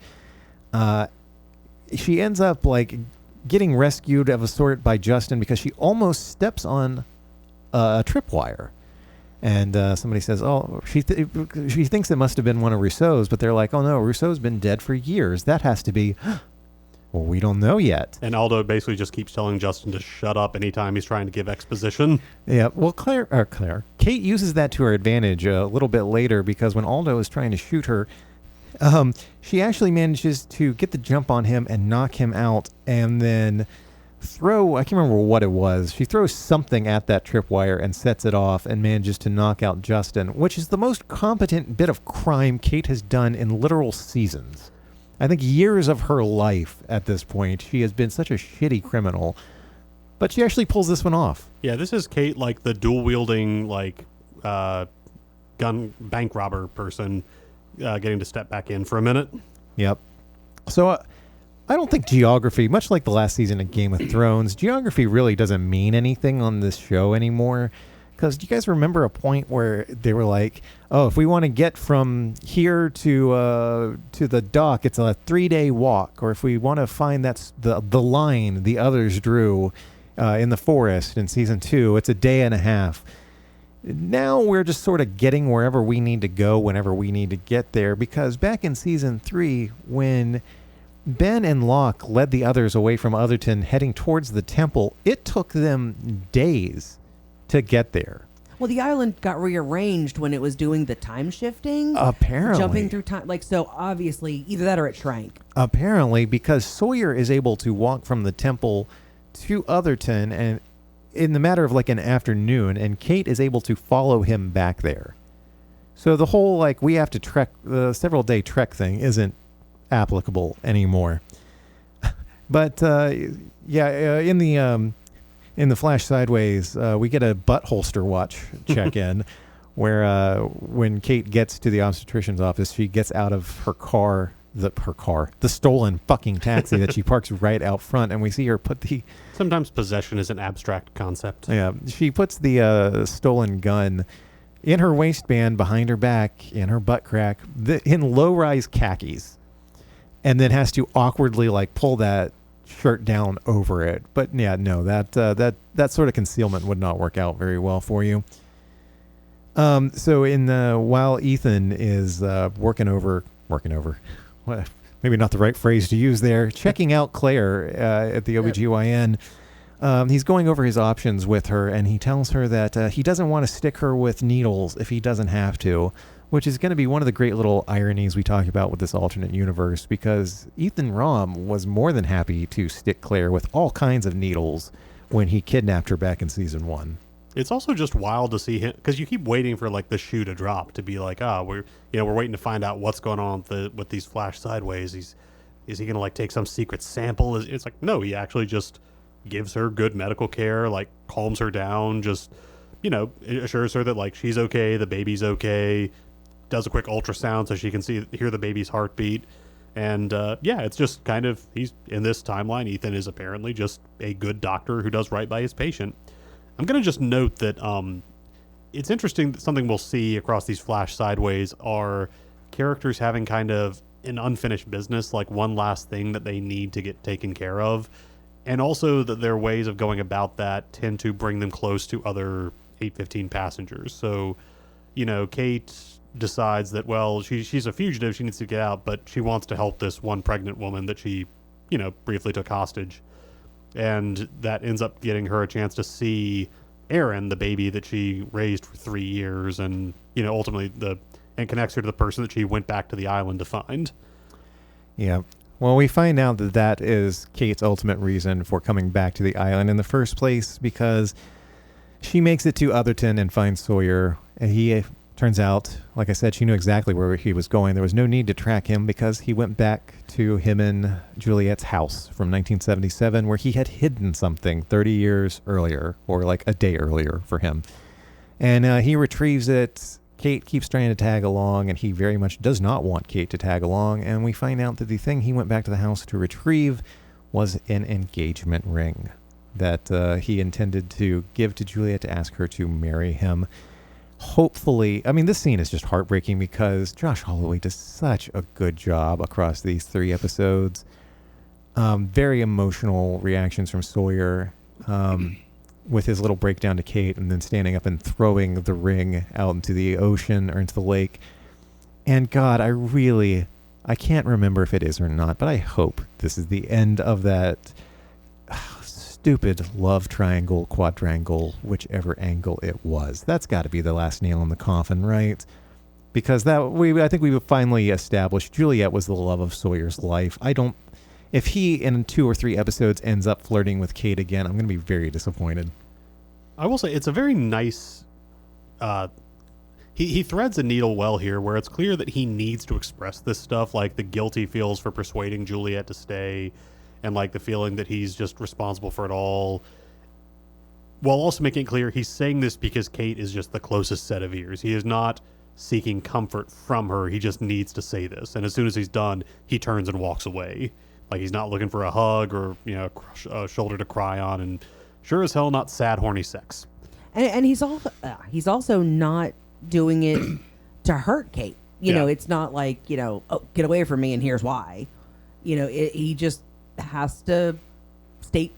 She ends up like getting rescued of a sort by Justin because she almost steps on a tripwire. And somebody says, oh, she thinks it must have been one of Rousseau's, but they're like, oh no, Rousseau's been dead for years. That has to be, well, we don't know yet. And Aldo basically just keeps telling Justin to shut up anytime he's trying to give exposition. Yeah, well, Kate Kate uses that to her advantage a little bit later because when Aldo is trying to shoot her, she actually manages to get the jump on him and knock him out and then I can't remember what it was. She throws something at that tripwire and sets it off and manages to knock out Justin, which is the most competent bit of crime Kate has done in literal seasons. I think years of her life at this point. She has been such a shitty criminal, but she actually pulls this one off. Yeah, this is Kate, like the dual-wielding, like, gun bank robber person getting to step back in for a minute. Yep. So I don't think geography, much like the last season of Game of Thrones, geography really doesn't mean anything on this show anymore. Because do you guys remember a point where they were like, oh, if we want to get from here to the dock, it's a 3-day walk. Or if we want to find that's the line the others drew in the forest in season 2, it's a day and a half. Now we're just sort of getting wherever we need to go whenever we need to get there. Because back in season 3, when Ben and Locke led the others away from Otherton heading towards the temple, it took them days to get there. Well, the island got rearranged when it was doing the time shifting. Apparently. Jumping through time. Like, so obviously, either that or it shrank. Apparently, because Sawyer is able to walk from the temple to Otherton and in the matter of like an afternoon, and Kate is able to follow him back there. So the whole, like, we have to trek, the several-day trek thing isn't applicable anymore. But in the Flash Sideways, we get a butt holster watch check-in where when Kate gets to the obstetrician's office, she gets out of her car, the stolen fucking taxi that she parks right out front, and we see her put the... Sometimes possession is an abstract concept. Yeah, she puts the stolen gun in her waistband behind her back, in her butt crack, in low-rise khakis, and then has to awkwardly like pull that shirt down over it. But yeah, no, that sort of concealment would not work out very well for you. So while Ethan is working over, what, maybe not the right phrase to use there, checking out Claire at the OBGYN, he's going over his options with her, and he tells her that he doesn't want to stick her with needles if he doesn't have to, which is going to be one of the great little ironies we talk about with this alternate universe, because Ethan Rom was more than happy to stick Claire with all kinds of needles when he kidnapped her back in season 1. It's also just wild to see him, because you keep waiting for like the shoe to drop to be like, we're waiting to find out what's going on with these Flash Sideways. Is he gonna like take some secret sample? It's like, no, he actually just gives her good medical care, like calms her down, just assures her that like she's okay, the baby's okay, does a quick ultrasound so she can hear the baby's heartbeat. And it's just kind of, he's in this timeline, Ethan is apparently just a good doctor who does right by his patient. I'm going to just note that it's interesting that something we'll see across these Flash Sideways are characters having kind of an unfinished business, like one last thing that they need to get taken care of. And also that their ways of going about that tend to bring them close to other 815 passengers. So, Kate decides that, well, she's a fugitive, she needs to get out, but she wants to help this one pregnant woman that she, briefly took hostage. And that ends up getting her a chance to see Aaron, the baby that she raised for 3 years, and, ultimately and connects her to the person that she went back to the island to find. Yeah. Well, we find out that is Kate's ultimate reason for coming back to the island in the first place, because she makes it to Otherton and finds Sawyer, and he turns out, like I said, she knew exactly where he was going. There was no need to track him because he went back to him and Juliet's house from 1977 where he had hidden something 30 years earlier, or like a day earlier for him. And he retrieves it. Kate keeps trying to tag along, and he very much does not want Kate to tag along. And we find out that the thing he went back to the house to retrieve was an engagement ring that he intended to give to Juliet to ask her to marry him. Hopefully, I mean, this scene is just heartbreaking because Josh Holloway does such a good job across these 3 episodes. Very emotional reactions from Sawyer with his little breakdown to Kate and then standing up and throwing the ring out into the ocean or into the lake. And God, I can't remember if it is or not, but I hope this is the end of that stupid love triangle, quadrangle, whichever angle it was. That's got to be the last nail in the coffin, right? Because I think we finally established Juliet was the love of Sawyer's life. If he in 2 or 3 episodes ends up flirting with Kate again, I'm going to be very disappointed. I will say it's a very nice. He threads a needle well here, where it's clear that he needs to express this stuff, like the guilt he feels for persuading Juliet to stay, and like the feeling that he's just responsible for it all, while also making it clear he's saying this because Kate is just the closest set of ears. He is not seeking comfort from her. He just needs to say this, and as soon as he's done, he turns and walks away. Like, he's not looking for a hug or a shoulder to cry on, and sure as hell not sad horny sex. And he's also not doing it to hurt Kate. You know, it's not like, oh, get away from me and here's why. He just has to state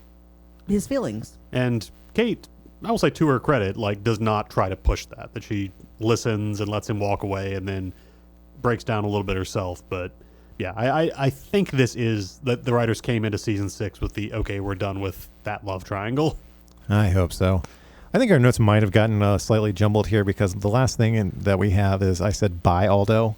his feelings. And Kate, I will say to her credit, does not try to push that she listens and lets him walk away and then breaks down a little bit herself. But yeah, I think this is that the writers came into season 6 with okay, we're done with that love triangle. I hope so. I think our notes might have gotten slightly jumbled here because the last thing that we have is I said bye Aldo.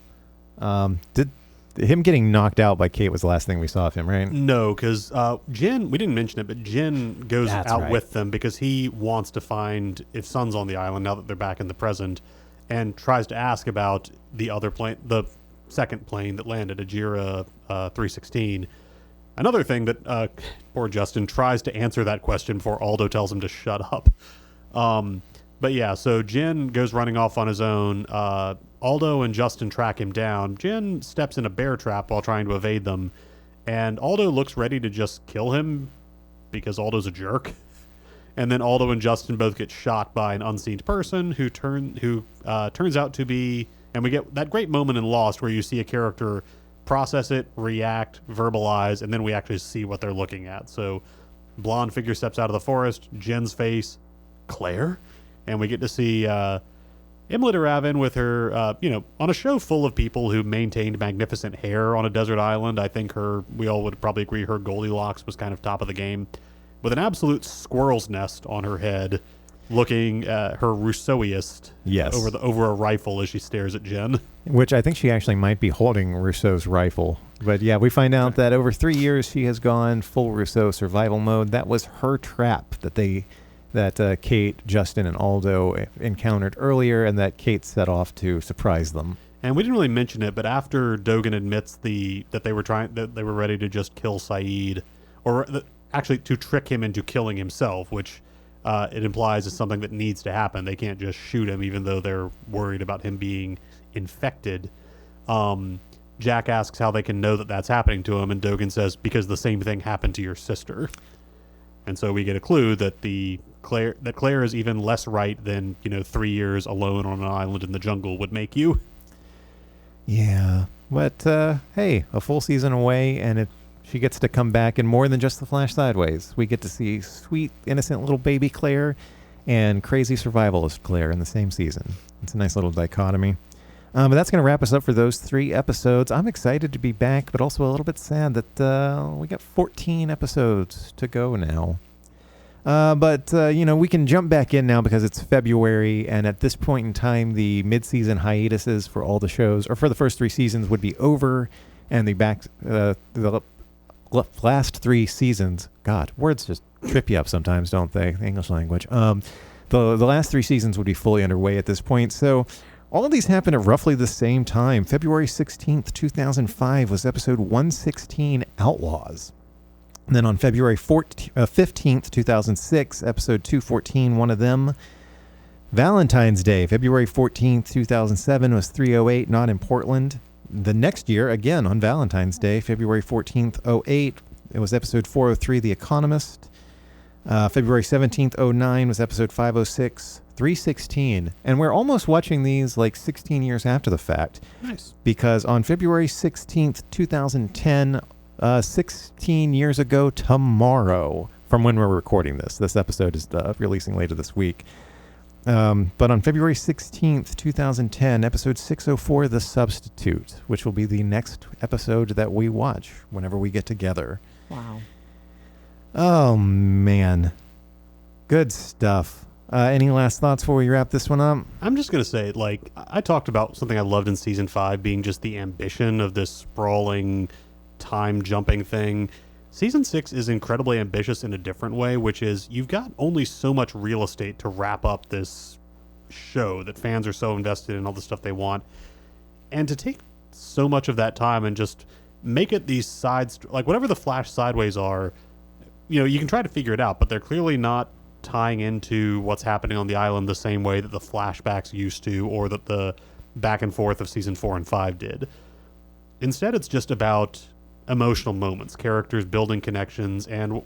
Did him getting knocked out by Kate was the last thing we saw of him, right? No, because Jen, we didn't mention it, but Jen goes out with them because he wants to find if Sun's on the island now that they're back in the present, and tries to ask about the other plane, the second plane that landed, Ajira 316. Another thing that poor Justin tries to answer that question before Aldo tells him to shut up. But yeah, so Jen goes running off on his own. Aldo and Justin track him down. Jen steps in a bear trap while trying to evade them, and Aldo looks ready to just kill him because Aldo's a jerk. And then Aldo and Justin both get shot by an unseen person who turns out to be, and we get that great moment in Lost where you see a character process it, react, verbalize, and then we actually see what they're looking at. So blonde figure steps out of the forest, Jen's face, Claire, and we get to see Emily DeRavin with her, on a show full of people who maintained magnificent hair on a desert island. I think we all would probably agree her Goldilocks was kind of top of the game, with an absolute squirrel's nest on her head, looking her Rousseauiest over a rifle as she stares at Jen. Which I think she actually might be holding Rousseau's rifle. But yeah, we find out that over 3 years she has gone full Rousseau survival mode. That was her trap that Kate, Justin, and Aldo encountered earlier, and that Kate set off to surprise them. And we didn't really mention it, but after Dogen admits that they were ready to just kill Saeed, or actually to trick him into killing himself, which it implies is something that needs to happen. They can't just shoot him, even though they're worried about him being infected. Jack asks how they can know that that's happening to him, and Dogen says, because the same thing happened to your sister. And so we get a clue that Claire is even less right than 3 years alone on an island in the jungle would make you. Yeah, but hey, a full season away, and she gets to come back in more than just the Flash Sideways. We get to see sweet, innocent little baby Claire and crazy survivalist Claire in the same season. It's a nice little dichotomy. But that's going to wrap us up for those 3 episodes. I'm excited to be back, but also a little bit sad that we got 14 episodes to go now. But we can jump back in now because it's February, and at this point in time, the mid-season hiatuses for all the shows, or for the first 3 seasons, would be over, and the last 3 seasons, God, words just trip you up sometimes, don't they? The English language. The last 3 seasons would be fully underway at this point, so all of these happened at roughly the same time. February 16th, 2005 was episode 116, Outlaws. And then on February 15th, 2006, episode 214, One of Them. Valentine's Day, February 14th, 2007 was 308, Not in Portland. The next year, again on Valentine's Day, February 14th, 08, it was episode 403, The Economist. February 17th, 09 was episode 506, 316. And we're almost watching these 16 years after the fact. Nice. Because on February 16th, 2010, 16 years ago tomorrow, from when we're recording this episode is releasing later this week. But on February 16th, 2010, episode 604, The Substitute, which will be the next episode that we watch whenever we get together. Wow. Oh, man. Good stuff. Any last thoughts before we wrap this one up? I'm just going to say, like, I talked about something I loved in season 5 being just the ambition of this sprawling, time-jumping thing. Season 6 is incredibly ambitious in a different way, which is you've got only so much real estate to wrap up this show that fans are so invested in all the stuff they want. And to take so much of that time and just make it these sides, like whatever the Flash sideways are, you can try to figure it out, but they're clearly not tying into what's happening on the island the same way that the flashbacks used to, or that the back and forth of season 4 and 5 did. Instead, it's just about emotional moments, characters building connections, and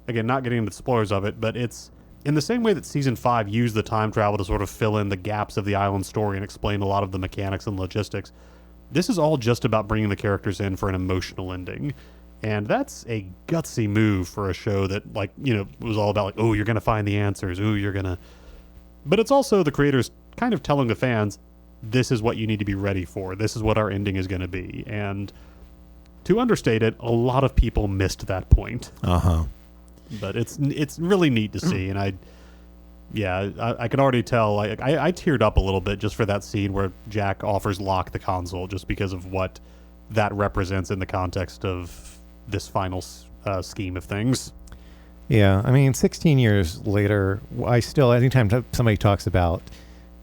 again, not getting into the spoilers of it, but it's in the same way that season 5 used the time travel to sort of fill in the gaps of the island story and explain a lot of the mechanics and logistics. This is all just about bringing the characters in for an emotional ending. And that's a gutsy move for a show that, was all about, oh, you're going to find the answers. Oh, you're going to... But it's also the creators kind of telling the fans, this is what you need to be ready for. This is what our ending is going to be. And to understate it, a lot of people missed that point. Uh-huh. But it's really neat to see. And I can already tell. I teared up a little bit just for that scene where Jack offers Locke the console, just because of what that represents in the context of this final scheme of things. Yeah, I mean, 16 years later, anytime somebody talks about,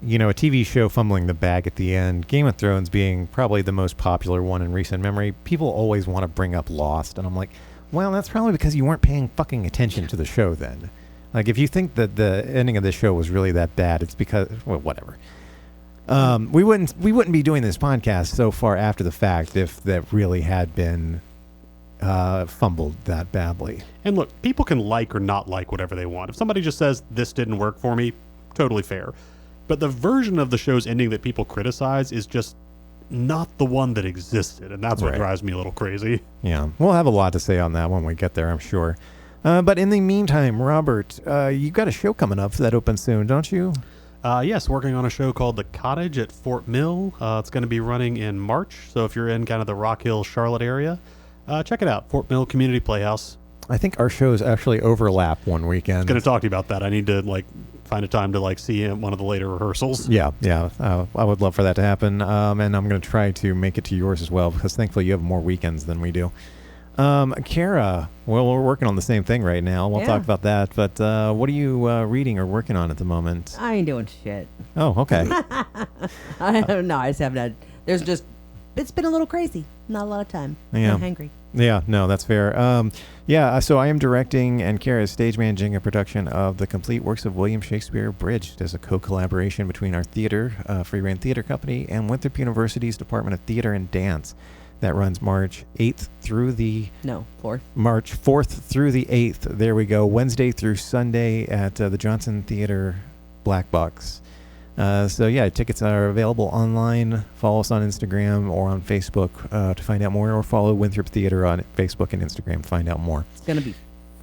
a TV show fumbling the bag at the end, Game of Thrones being probably the most popular one in recent memory, people always want to bring up Lost. And I'm like, well, that's probably because you weren't paying fucking attention to the show then. Like, if you think that the ending of this show was really that bad, it's because, well, whatever. We wouldn't be doing this podcast so far after the fact if that really had been fumbled that badly. And look, people can like or not like whatever they want. If somebody just says, this didn't work for me, totally fair. But the version of the show's ending that people criticize is just not the one that existed, and that's what drives me a little crazy. Yeah, we'll have a lot to say on that when we get there, I'm sure. But in the meantime, Robert, you've got a show coming up that opens soon, don't you? Yes, working on a show called The Cottage at Fort Mill. It's going to be running in March, so if you're in kind of the Rock Hill, Charlotte area, check it out, Fort Mill Community Playhouse. I think our shows actually overlap one weekend. I was going to talk to you about that. I need to find a time to see one of the later rehearsals. Yeah. I would love for that to happen, and I'm going to try to make it to yours as well, because thankfully you have more weekends than we do. Cara, well, we're working on the same thing right now. We'll talk about that. But what are you reading or working on at the moment? I ain't doing shit. Oh, okay. I don't know. I just haven't had. It's been a little crazy. Not a lot of time. Yeah. I'm hungry. Yeah, no, that's fair. So I am directing and Cara is stage managing a production of The Complete Works of William Shakespeare Abridged as a co-collaboration between our theater, Free Reign Theater Company, and Winthrop University's Department of Theater and Dance. That runs March 8th through the... No, 4th. March 4th through the 8th. There we go. Wednesday through Sunday at the Johnson Theater Black Box. Tickets are available online. Follow us on Instagram or on Facebook to find out more, or follow Winthrop Theater on Facebook and Instagram to find out more. It's going to be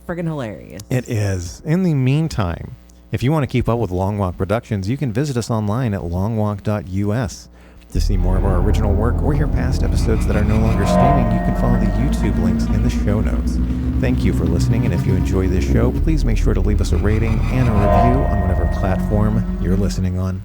friggin' hilarious. It is. In the meantime, if you want to keep up with Long Walk Productions, you can visit us online at longwalk.us. To see more of our original work or hear past episodes that are no longer streaming, you can follow the YouTube links in the show notes. Thank you for listening, and if you enjoy this show, please make sure to leave us a rating and a review on whatever platform you're listening on.